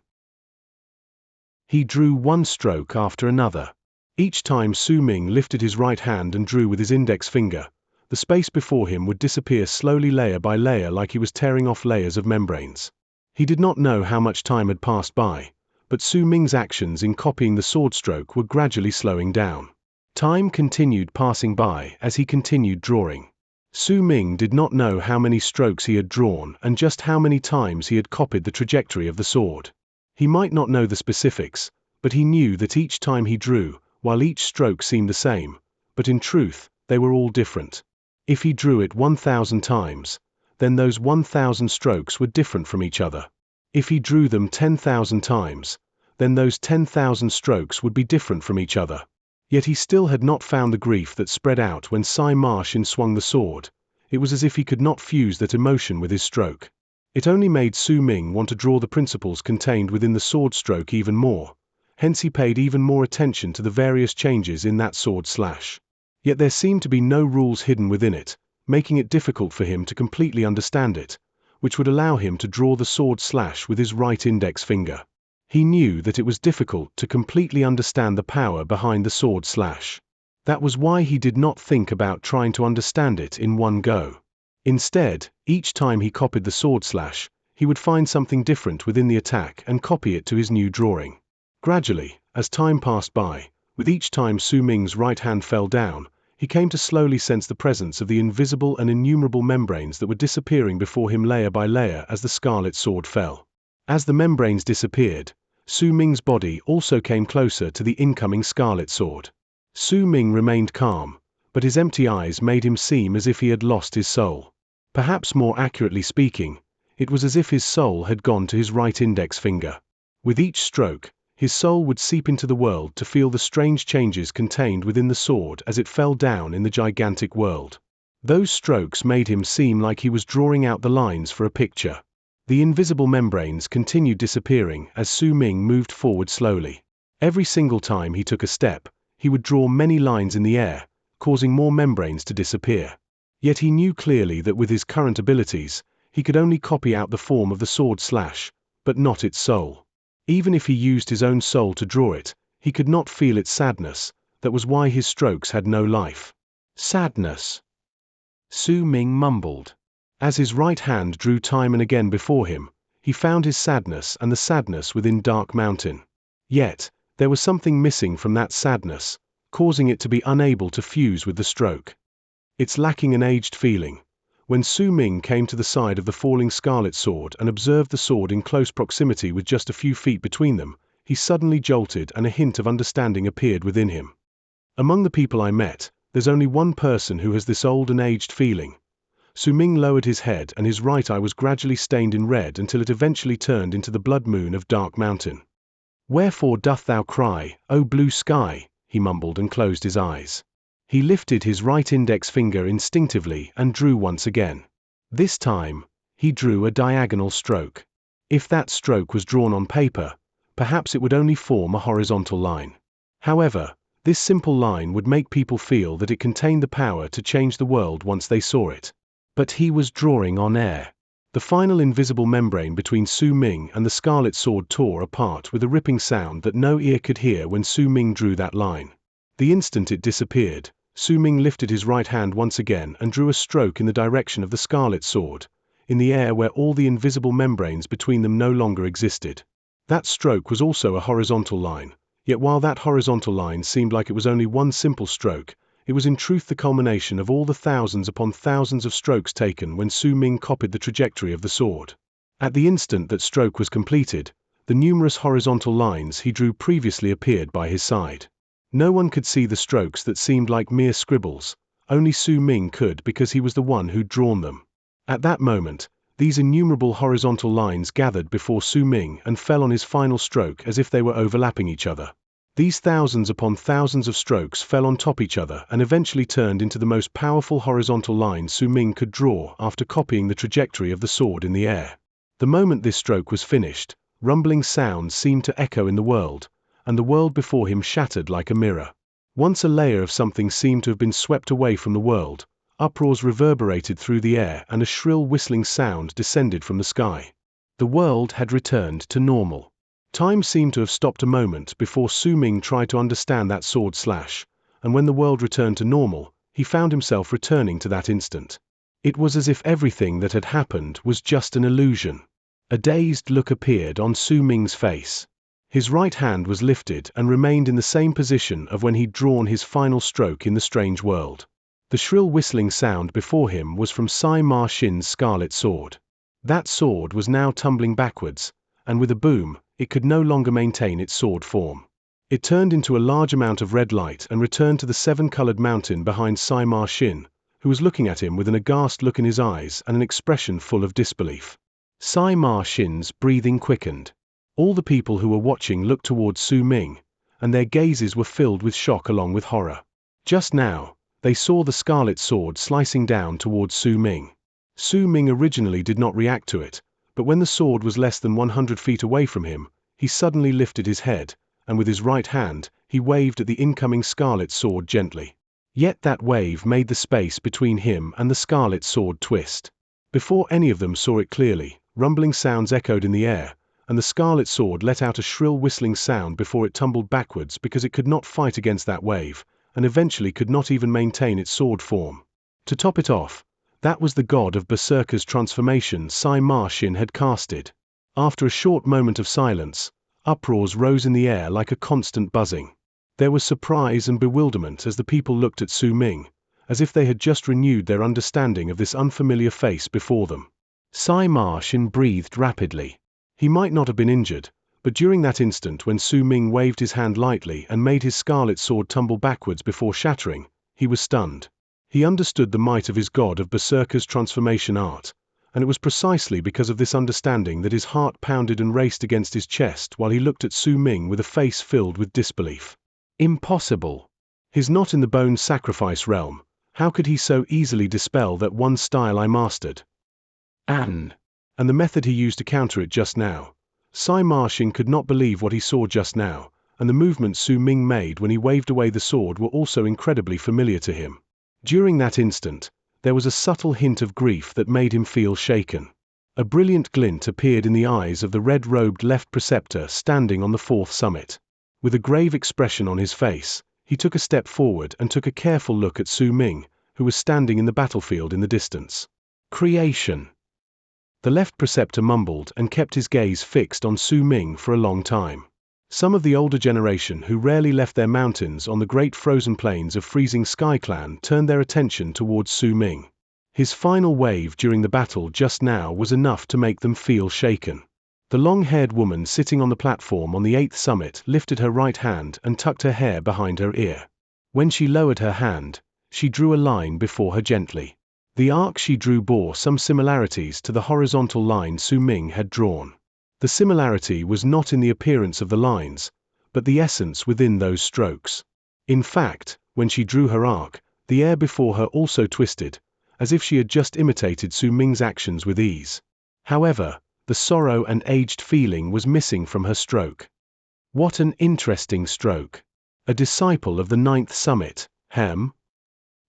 He drew one stroke after another. Each time Su Ming lifted his right hand and drew with his index finger, the space before him would disappear slowly layer by layer like he was tearing off layers of membranes. He did not know how much time had passed by, but Su Ming's actions in copying the sword stroke were gradually slowing down. Time continued passing by as he continued drawing. Su Ming did not know how many strokes he had drawn and just how many times he had copied the trajectory of the sword. He might not know the specifics, but he knew that each time he drew, while each stroke seemed the same, but in truth, they were all different. If he drew it 1,000 times, then those 1,000 strokes were different from each other. If he drew them 10,000 times, then those 10,000 strokes would be different from each other. Yet he still had not found the grief that spread out when Sai Ma swung the sword. It was as if he could not fuse that emotion with his stroke. It only made Su Ming want to draw the principles contained within the sword stroke even more, hence he paid even more attention to the various changes in that sword slash. Yet there seemed to be no rules hidden within it, making it difficult for him to completely understand it, which would allow him to draw the sword slash with his right index finger. He knew that it was difficult to completely understand the power behind the sword slash. That was why he did not think about trying to understand it in one go. Instead, each time he copied the sword slash, he would find something different within the attack and copy it to his new drawing. Gradually, as time passed by, with each time Su Ming's right hand fell down, he came to slowly sense the presence of the invisible and innumerable membranes that were disappearing before him layer by layer as the scarlet sword fell. As the membranes disappeared, Su Ming's body also came closer to the incoming scarlet sword. Su Ming remained calm, but his empty eyes made him seem as if he had lost his soul. Perhaps more accurately speaking, it was as if his soul had gone to his right index finger. With each stroke, his soul would seep into the world to feel the strange changes contained within the sword as it fell down in the gigantic world. Those strokes made him seem like he was drawing out the lines for a picture. The invisible membranes continued disappearing as Su Ming moved forward slowly. Every single time he took a step, he would draw many lines in the air, causing more membranes to disappear. Yet he knew clearly that with his current abilities, he could only copy out the form of the sword slash, but not its soul. Even if he used his own soul to draw it, he could not feel its sadness. That was why his strokes had no life. Sadness. Su Ming mumbled. As his right hand drew time and again before him, he found his sadness and the sadness within Dark Mountain. Yet, there was something missing from that sadness, causing it to be unable to fuse with the stroke. It's lacking an aged feeling. When Su Ming came to the side of the falling scarlet sword and observed the sword in close proximity with just a few feet between them, he suddenly jolted and a hint of understanding appeared within him. Among the people I met, there's only one person who has this old and aged feeling. Su Ming lowered his head and his right eye was gradually stained in red until it eventually turned into the blood moon of Dark Mountain. "Wherefore doth thou cry, O blue sky?" he mumbled and closed his eyes. He lifted his right index finger instinctively and drew once again. This time, he drew a diagonal stroke. If that stroke was drawn on paper, perhaps it would only form a horizontal line. However, this simple line would make people feel that it contained the power to change the world once they saw it. But he was drawing on air. The final invisible membrane between Su Ming and the scarlet sword tore apart with a ripping sound that no ear could hear when Su Ming drew that line. The instant it disappeared, Su Ming lifted his right hand once again and drew a stroke in the direction of the scarlet sword, in the air where all the invisible membranes between them no longer existed. That stroke was also a horizontal line, yet while that horizontal line seemed like it was only one simple stroke, it was in truth the culmination of all the thousands upon thousands of strokes taken when Su Ming copied the trajectory of the sword. At the instant that stroke was completed, the numerous horizontal lines he drew previously appeared by his side. No one could see the strokes that seemed like mere scribbles, only Su Ming could because he was the one who'd drawn them. At that moment, these innumerable horizontal lines gathered before Su Ming and fell on his final stroke as if they were overlapping each other. These thousands upon thousands of strokes fell on top each other and eventually turned into the most powerful horizontal line Su Ming could draw after copying the trajectory of the sword in the air. The moment this stroke was finished, rumbling sounds seemed to echo in the world, and the world before him shattered like a mirror. Once a layer of something seemed to have been swept away from the world, uproars reverberated through the air and a shrill whistling sound descended from the sky. The world had returned to normal. Time seemed to have stopped a moment before Su Ming tried to understand that sword slash, and when the world returned to normal, he found himself returning to that instant. It was as if everything that had happened was just an illusion. A dazed look appeared on Su Ming's face. His right hand was lifted and remained in the same position of when he'd drawn his final stroke in the strange world. The shrill whistling sound before him was from Sai Ma Xin's scarlet sword. That sword was now tumbling backwards, and with a boom, it could no longer maintain its sword form. It turned into a large amount of red light and returned to the seven-colored mountain behind Sai Ma Xin, who was looking at him with an aghast look in his eyes and an expression full of disbelief. Sai Ma Xin's breathing quickened. All the people who were watching looked towards Su Ming, and their gazes were filled with shock along with horror. Just now, they saw the scarlet sword slicing down towards Su Ming. Su Ming originally did not react to it, but when the sword was less than 100 feet away from him, he suddenly lifted his head, and with his right hand, he waved at the incoming scarlet sword gently. Yet that wave made the space between him and the scarlet sword twist. Before any of them saw it clearly, rumbling sounds echoed in the air, and the scarlet sword let out a shrill whistling sound before it tumbled backwards because it could not fight against that wave, and eventually could not even maintain its sword form. To top it off, that was the god of Berserker's transformation Sai Ma Xin had casted. After a short moment of silence, uproars rose in the air like a constant buzzing. There was surprise and bewilderment as the people looked at Su Ming, as if they had just renewed their understanding of this unfamiliar face before them. Sai Ma Xin breathed rapidly. He might not have been injured, but during that instant when Su Ming waved his hand lightly and made his scarlet sword tumble backwards before shattering, he was stunned. He understood the might of his god of Berserker's transformation art, and it was precisely because of this understanding that his heart pounded and raced against his chest while he looked at Su Ming with a face filled with disbelief. Impossible! His not-in-the-bone sacrifice realm, how could he so easily dispel that one style I mastered? And the method he used to counter it just now. Sai Ma Xin could not believe what he saw just now, and the movements Su Ming made when he waved away the sword were also incredibly familiar to him. During that instant, there was a subtle hint of grief that made him feel shaken. A brilliant glint appeared in the eyes of the red-robed left preceptor standing on the fourth summit. With a grave expression on his face, he took a step forward and took a careful look at Su Ming, who was standing in the battlefield in the distance. Creation. The left preceptor mumbled and kept his gaze fixed on Su Ming for a long time. Some of the older generation who rarely left their mountains on the great frozen plains of freezing Sky Clan turned their attention towards Su Ming. His final wave during the battle just now was enough to make them feel shaken. The long-haired woman sitting on the platform on the 8th summit lifted her right hand and tucked her hair behind her ear. When she lowered her hand, she drew a line before her gently. The arc she drew bore some similarities to the horizontal line Su Ming had drawn. The similarity was not in the appearance of the lines, but the essence within those strokes. In fact, when she drew her arc, the air before her also twisted, as if she had just imitated Su Ming's actions with ease. However, the sorrow and aged feeling was missing from her stroke. What an interesting stroke. A disciple of the 9th summit, The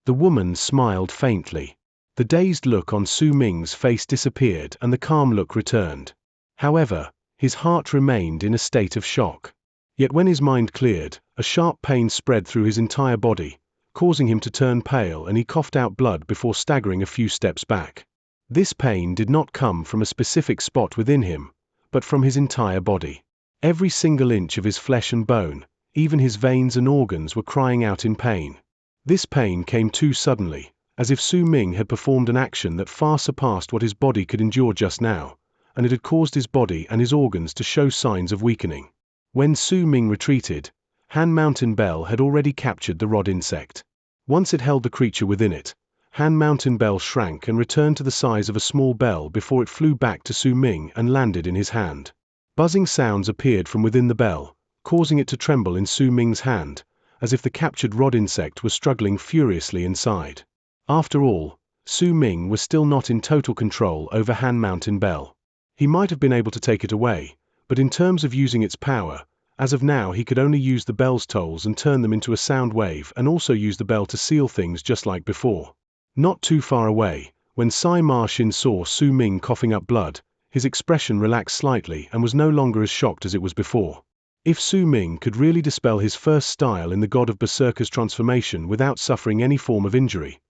woman smiled faintly. The dazed look on Su Ming's face disappeared and the calm look returned. However, his heart remained in a state of shock. Yet when his mind cleared, a sharp pain spread through his entire body, causing him to turn pale, and he coughed out blood before staggering a few steps back. This pain did not come from a specific spot within him, but from his entire body. Every single inch of his flesh and bone, even his veins and organs, were crying out in pain. This pain came too suddenly, as if Su Ming had performed an action that far surpassed what his body could endure just now, and it had caused his body and his organs to show signs of weakening. When Su Ming retreated, Han Mountain Bell had already captured the rod insect. Once it held the creature within it, Han Mountain Bell shrank and returned to the size of a small bell before it flew back to Su Ming and landed in his hand. Buzzing sounds appeared from within the bell, causing it to tremble in Su Ming's hand, as if the captured rod insect was struggling furiously inside. After all, Su Ming was still not in total control over Han Mountain Bell. He might have been able to take it away, but in terms of using its power, as of now he could only use the bell's tolls and turn them into a sound wave, and also use the bell to seal things just like before. Not too far away, when Sai Ma Xin saw Su Ming coughing up blood, his expression relaxed slightly and was no longer as shocked as it was before. If Su Ming could really dispel his first style in the God of Berserker's transformation without suffering any form of injury,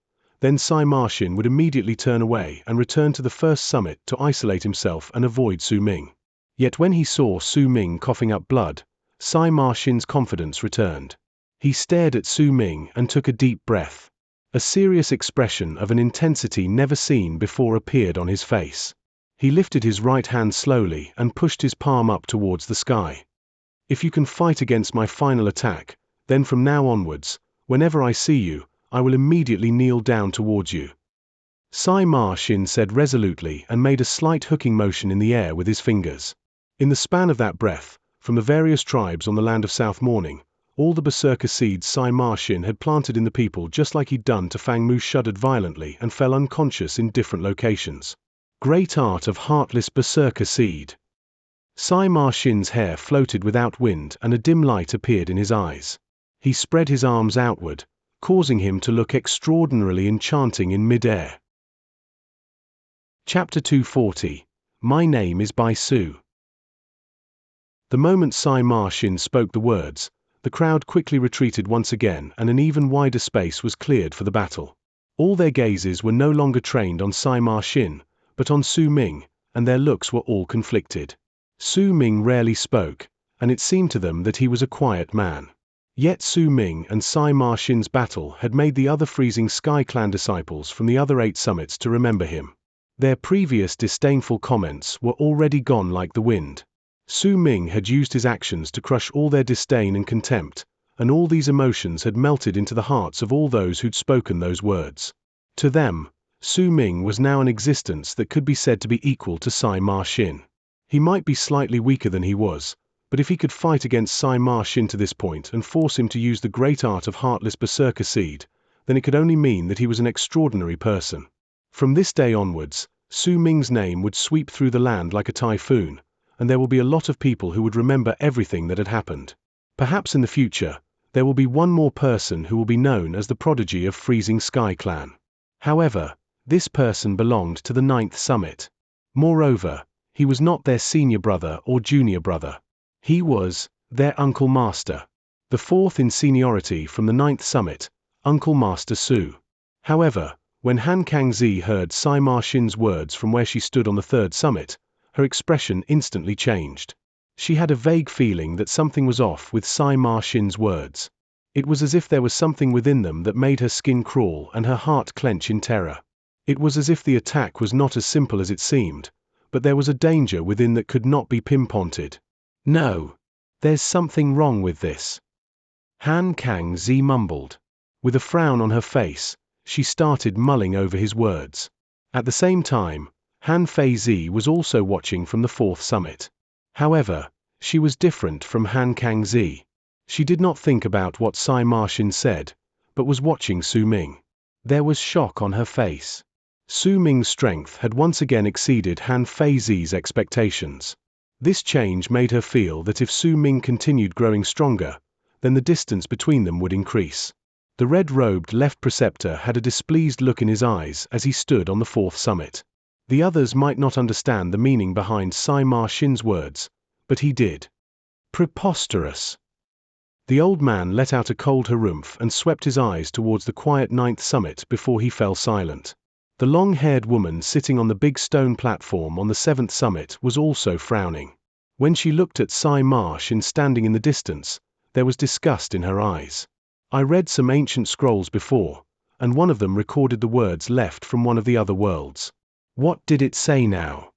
then Sai Ma Xin would immediately turn away and return to the first summit to isolate himself and avoid Su Ming. Yet when he saw Su Ming coughing up blood, Sai Ma Xin's confidence returned. He stared at Su Ming and took a deep breath. A serious expression of an intensity never seen before appeared on his face. He lifted his right hand slowly and pushed his palm up towards the sky. If you can fight against my final attack, then from now onwards, whenever I see you, I will immediately kneel down towards you. Sai Ma Xin said resolutely and made a slight hooking motion in the air with his fingers. In the span of that breath, from the various tribes on the land of South Morning, all the berserker seeds Sai Ma Xin had planted in the people, just like he'd done to Fang Mu, shuddered violently and fell unconscious in different locations. Great art of heartless berserker seed. Sai Ma Xin's hair floated without wind and a dim light appeared in his eyes. He spread his arms outward, causing him to look extraordinarily enchanting in mid-air. Chapter 240. My name is Bai Su. The moment Sai Ma Xin spoke the words, the crowd quickly retreated once again and an even wider space was cleared for the battle. All their gazes were no longer trained on Sai Ma Xin, but on Su Ming, and their looks were all conflicted. Su Ming rarely spoke, and it seemed to them that he was a quiet man. Yet Su Ming and Sai Ma Xin's battle had made the other Freezing Sky Clan disciples from the other 8 summits to remember him. Their previous disdainful comments were already gone like the wind. Su Ming had used his actions to crush all their disdain and contempt, and all these emotions had melted into the hearts of all those who'd spoken those words. To them, Su Ming was now an existence that could be said to be equal to Sai Ma Xin. He might be slightly weaker than he was, but if he could fight against Sai Ma Xin to this point and force him to use the great art of heartless berserker seed, then it could only mean that he was an extraordinary person. From this day onwards, Su Ming's name would sweep through the land like a typhoon, and there will be a lot of people who would remember everything that had happened. Perhaps in the future, there will be one more person who will be known as the prodigy of Freezing Sky Clan. However, this person belonged to the 9th summit. Moreover, he was not their senior brother or junior brother. He was their Uncle Master. The 4th in seniority from the 9th summit, Uncle Master Su. However, when Han Kangzi heard Sai Ma Xin's words from where she stood on the 3rd summit, her expression instantly changed. She had a vague feeling that something was off with Sai Ma Xin's words. It was as if there was something within them that made her skin crawl and her heart clench in terror. It was as if the attack was not as simple as it seemed, but there was a danger within that could not be pinpointed. No. There's something wrong with this. Han Kangzi mumbled. With a frown on her face, she started mulling over his words. At the same time, Han Feizi was also watching from the 4th summit. However, she was different from Han Kangzi. She did not think about what Sai Ma Xin said, but was watching Su Ming. There was shock on her face. Su Ming's strength had once again exceeded Han Feizi's expectations. This change made her feel that if Su Ming continued growing stronger, then the distance between them would increase. The red-robed left preceptor had a displeased look in his eyes as he stood on the fourth summit. The others might not understand the meaning behind Sima Xin's words, but he did. Preposterous. The old man let out a cold harumph and swept his eyes towards the quiet ninth summit before he fell silent. The long-haired woman sitting on the big stone platform on the seventh summit was also frowning. When she looked at Sima Xin standing in the distance, there was disgust in her eyes. I read some ancient scrolls before, and one of them recorded the words left from one of the other worlds. What did it say now?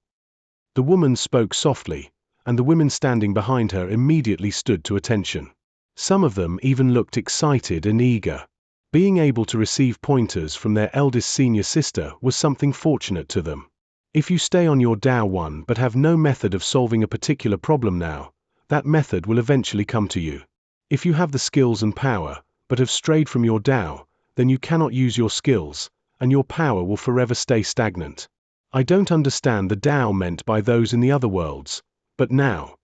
The woman spoke softly, and the women standing behind her immediately stood to attention. Some of them even looked excited and eager. Being able to receive pointers from their eldest senior sister was something fortunate to them. If you stay on your Dao 1 but have no method of solving a particular problem now, that method will eventually come to you. If you have the skills and power, but have strayed from your Dao, then you cannot use your skills, and your power will forever stay stagnant. I don't understand the Dao meant by those in the other worlds, but now.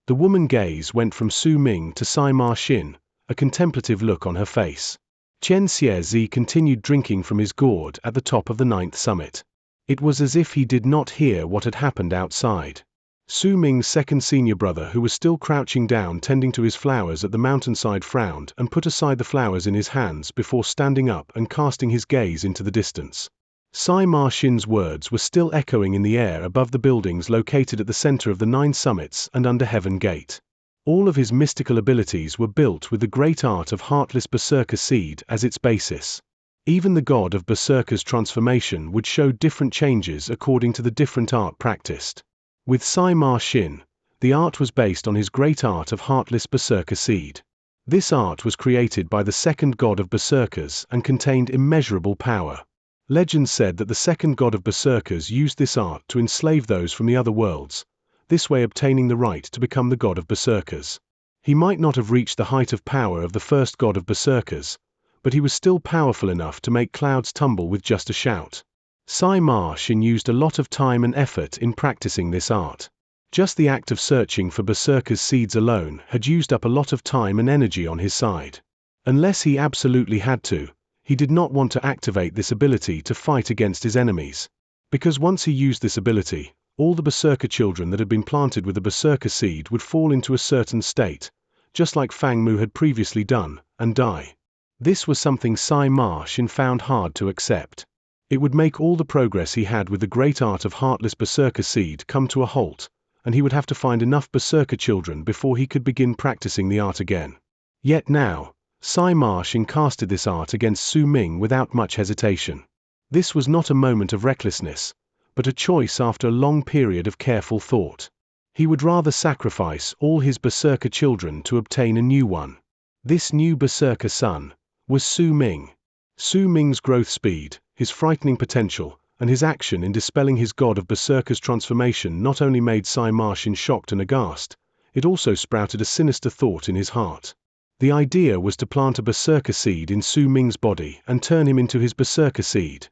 The woman's gaze went from Su Ming to Sima Xin, a contemplative look on her face. Xianxia continued drinking from his gourd at the top of the ninth summit. It was as if he did not hear what had happened outside. Su Ming's second senior brother, who was still crouching down tending to his flowers at the mountainside, frowned and put aside the flowers in his hands before standing up and casting his gaze into the distance. Sima Xin's words were still echoing in the air above the buildings located at the center of the 9 summits and under Heaven Gate. All of his mystical abilities were built with the great art of Heartless Berserker Seed as its basis. Even the god of Berserker's transformation would show different changes according to the different art practiced. With Sima Xin, the art was based on his great art of Heartless Berserker Seed. This art was created by the second god of Berserkers and contained immeasurable power. Legend said that the second god of Berserkers used this art to enslave those from the other worlds, this way obtaining the right to become the god of Berserkers. He might not have reached the height of power of the first god of Berserkers, but he was still powerful enough to make clouds tumble with just a shout. Sima Xin used a lot of time and effort in practicing this art. Just the act of searching for Berserker's seeds alone had used up a lot of time and energy on his side. Unless he absolutely had to, he did not want to activate this ability to fight against his enemies. Because once he used this ability, all the Berserker children that had been planted with the Berserker seed would fall into a certain state, just like Fang Mu had previously done, and die. This was something Sima Xin found hard to accept. It would make all the progress he had with the great art of Heartless Berserker Seed come to a halt, and he would have to find enough Berserker children before he could begin practicing the art again. Yet now, Sima Xin casted this art against Su Ming without much hesitation. This was not a moment of recklessness, but a choice after a long period of careful thought. He would rather sacrifice all his Berserker children to obtain a new one. This new Berserker son was Su Ming. Su Ming's growth speed, his frightening potential, and his action in dispelling his god of Berserker's transformation not only made Sima Xin shocked and aghast, it also sprouted a sinister thought in his heart. The idea was to plant a Berserker seed in Su Ming's body and turn him into his Berserker seed.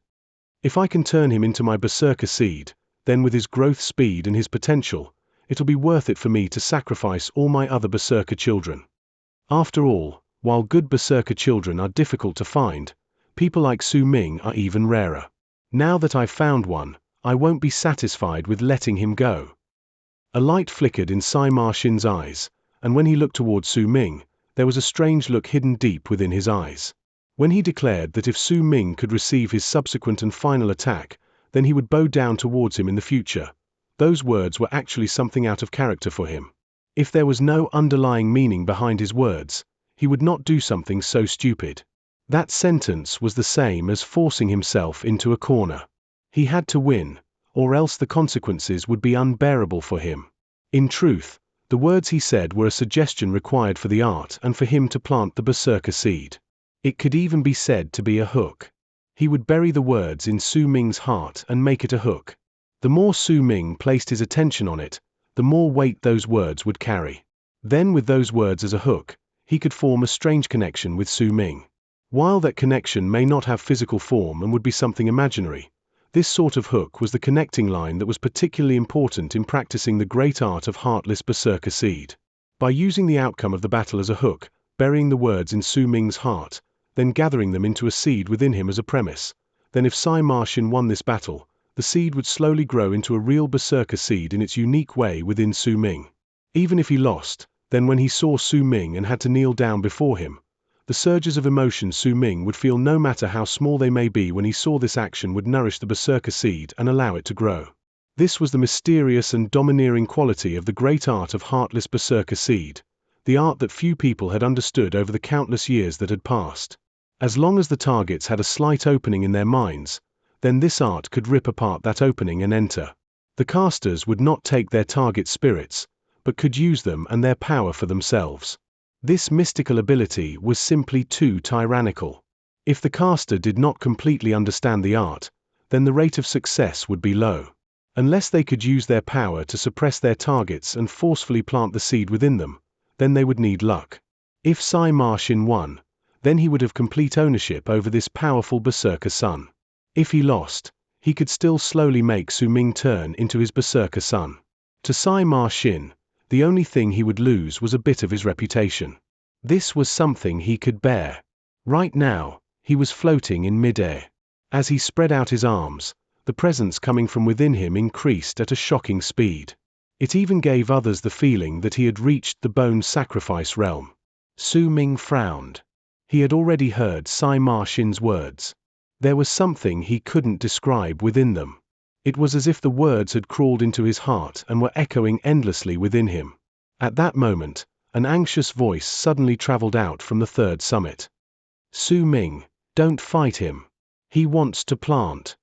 If I can turn him into my Berserker seed, then with his growth speed and his potential, it'll be worth it for me to sacrifice all my other Berserker children. After all, while good Berserker children are difficult to find, people like Su Ming are even rarer. Now that I've found one, I won't be satisfied with letting him go. A light flickered in Sima Xin's eyes, and when he looked toward Su Ming, there was a strange look hidden deep within his eyes. When he declared that if Su Ming could receive his subsequent and final attack, then he would bow down towards him in the future, those words were actually something out of character for him. If there was no underlying meaning behind his words, he would not do something so stupid. That sentence was the same as forcing himself into a corner. He had to win, or else the consequences would be unbearable for him. In truth, the words he said were a suggestion required for the art and for him to plant the Berserker seed. It could even be said to be a hook. He would bury the words in Su Ming's heart and make it a hook. The more Su Ming placed his attention on it, the more weight those words would carry. Then with those words as a hook, he could form a strange connection with Su Ming. While that connection may not have physical form and would be something imaginary, this sort of hook was the connecting line that was particularly important in practicing the great art of Heartless Berserker Seed. By using the outcome of the battle as a hook, burying the words in Su Ming's heart, then gathering them into a seed within him as a premise. Then if Ma Xin won this battle, the seed would slowly grow into a real berserker seed in its unique way within Su Ming. Even if he lost, then when he saw Su Ming and had to kneel down before him, the surges of emotion Su Ming would feel, no matter how small they may be, when he saw this action would nourish the berserker seed and allow it to grow. This was the mysterious and domineering quality of the great art of heartless berserker seed, the art that few people had understood over the countless years that had passed. As long as the targets had a slight opening in their minds, then this art could rip apart that opening and enter. The casters would not take their target spirits, but could use them and their power for themselves. This mystical ability was simply too tyrannical. If the caster did not completely understand the art, then the rate of success would be low. Unless they could use their power to suppress their targets and forcefully plant the seed within them, then they would need luck. If Ma Xin won, then he would have complete ownership over this powerful berserker son. If he lost, he could still slowly make Su Ming turn into his berserker son. To Ma Xin, the only thing he would lose was a bit of his reputation. This was something he could bear. Right now, he was floating in midair. As he spread out his arms, the presence coming from within him increased at a shocking speed. It even gave others the feeling that he had reached the bone sacrifice realm. Su Ming frowned. He had already heard Ma Xin's words. There was something he couldn't describe within them. It was as if the words had crawled into his heart and were echoing endlessly within him. At that moment, an anxious voice suddenly traveled out from the third summit. Su Ming, don't fight him. He wants to plant.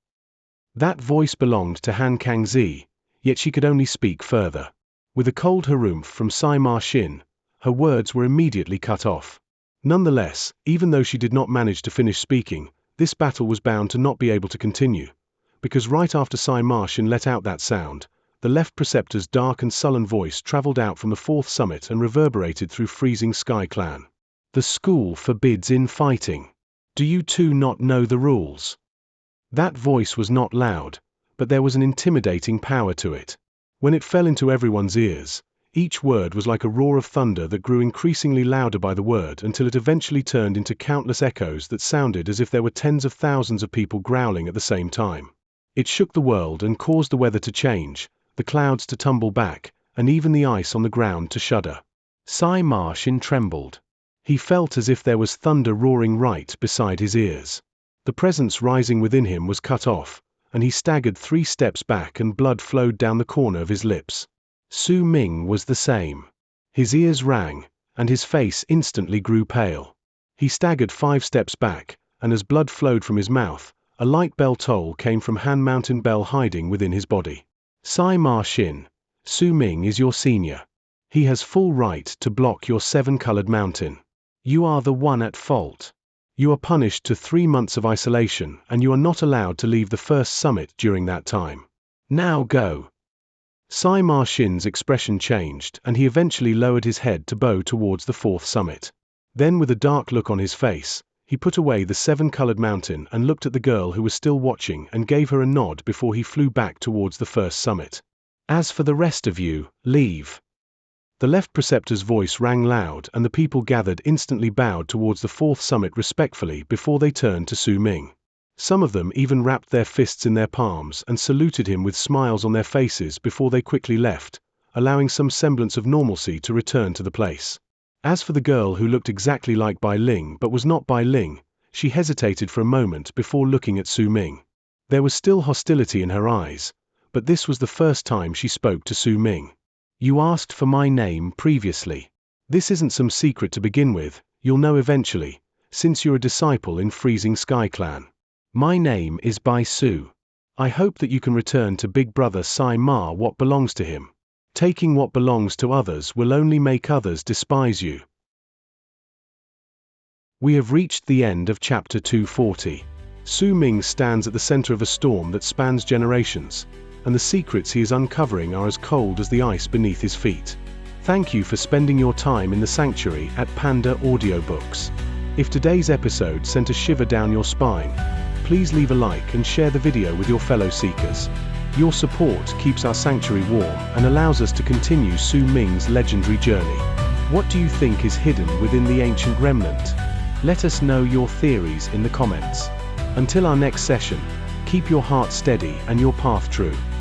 That voice belonged to Han Kangzi, yet she could only speak further. With a cold harumph from Ma Xin, her words were immediately cut off. Nonetheless, even though she did not manage to finish speaking, this battle was bound to not be able to continue, because right after Ma Xin let out that sound, the left preceptor's dark and sullen voice traveled out from the fourth summit and reverberated through freezing Sky Clan. The school forbids infighting. Do you two not know the rules? That voice was not loud, but there was an intimidating power to it. When it fell into everyone's ears, each word was like a roar of thunder that grew increasingly louder by the word until it eventually turned into countless echoes that sounded as if there were tens of thousands of people growling at the same time. It shook the world and caused the weather to change, the clouds to tumble back, and even the ice on the ground to shudder. Ma Xin trembled. He felt as if there was thunder roaring right beside his ears. The presence rising within him was cut off, and he staggered 3 steps back and blood flowed down the corner of his lips. Su Ming was the same. His ears rang, and his face instantly grew pale. He staggered 5 steps back, and as blood flowed from his mouth, a light bell toll came from Han Mountain Bell hiding within his body. Ma Xin, Su Ming is your senior. He has full right to block your 7-colored mountain. You are the one at fault. You are punished to 3 months of isolation, and you are not allowed to leave the first summit during that time. Now go. Ma Xin's expression changed, and he eventually lowered his head to bow towards the 4th summit. Then with a dark look on his face, he put away the 7-colored mountain and looked at the girl who was still watching and gave her a nod before he flew back towards the 1st summit. As for the rest of you, leave. The left preceptor's voice rang loud, and the people gathered instantly bowed towards the 4th summit respectfully before they turned to Su Ming. Some of them even wrapped their fists in their palms and saluted him with smiles on their faces before they quickly left, allowing some semblance of normalcy to return to the place. As for the girl who looked exactly like Bai Ling but was not Bai Ling, she hesitated for a moment before looking at Su Ming. There was still hostility in her eyes, but this was the first time she spoke to Su Ming. You asked for my name previously. This isn't some secret to begin with, you'll know eventually, since you're a disciple in Freezing Sky Clan. My name is Bai Su. I hope that you can return to Big Brother Ma what belongs to him. Taking what belongs to others will only make others despise you. We have reached the end of chapter 240. Su Ming stands at the center of a storm that spans generations, and the secrets he is uncovering are as cold as the ice beneath his feet. Thank you for spending your time in the sanctuary at Panda AudioBooks. If today's episode sent a shiver down your spine, please leave a like and share the video with your fellow seekers. Your support keeps our sanctuary warm and allows us to continue Su Ming's legendary journey. What do you think is hidden within the ancient remnant? Let us know your theories in the comments. Until our next session, keep your heart steady and your path true.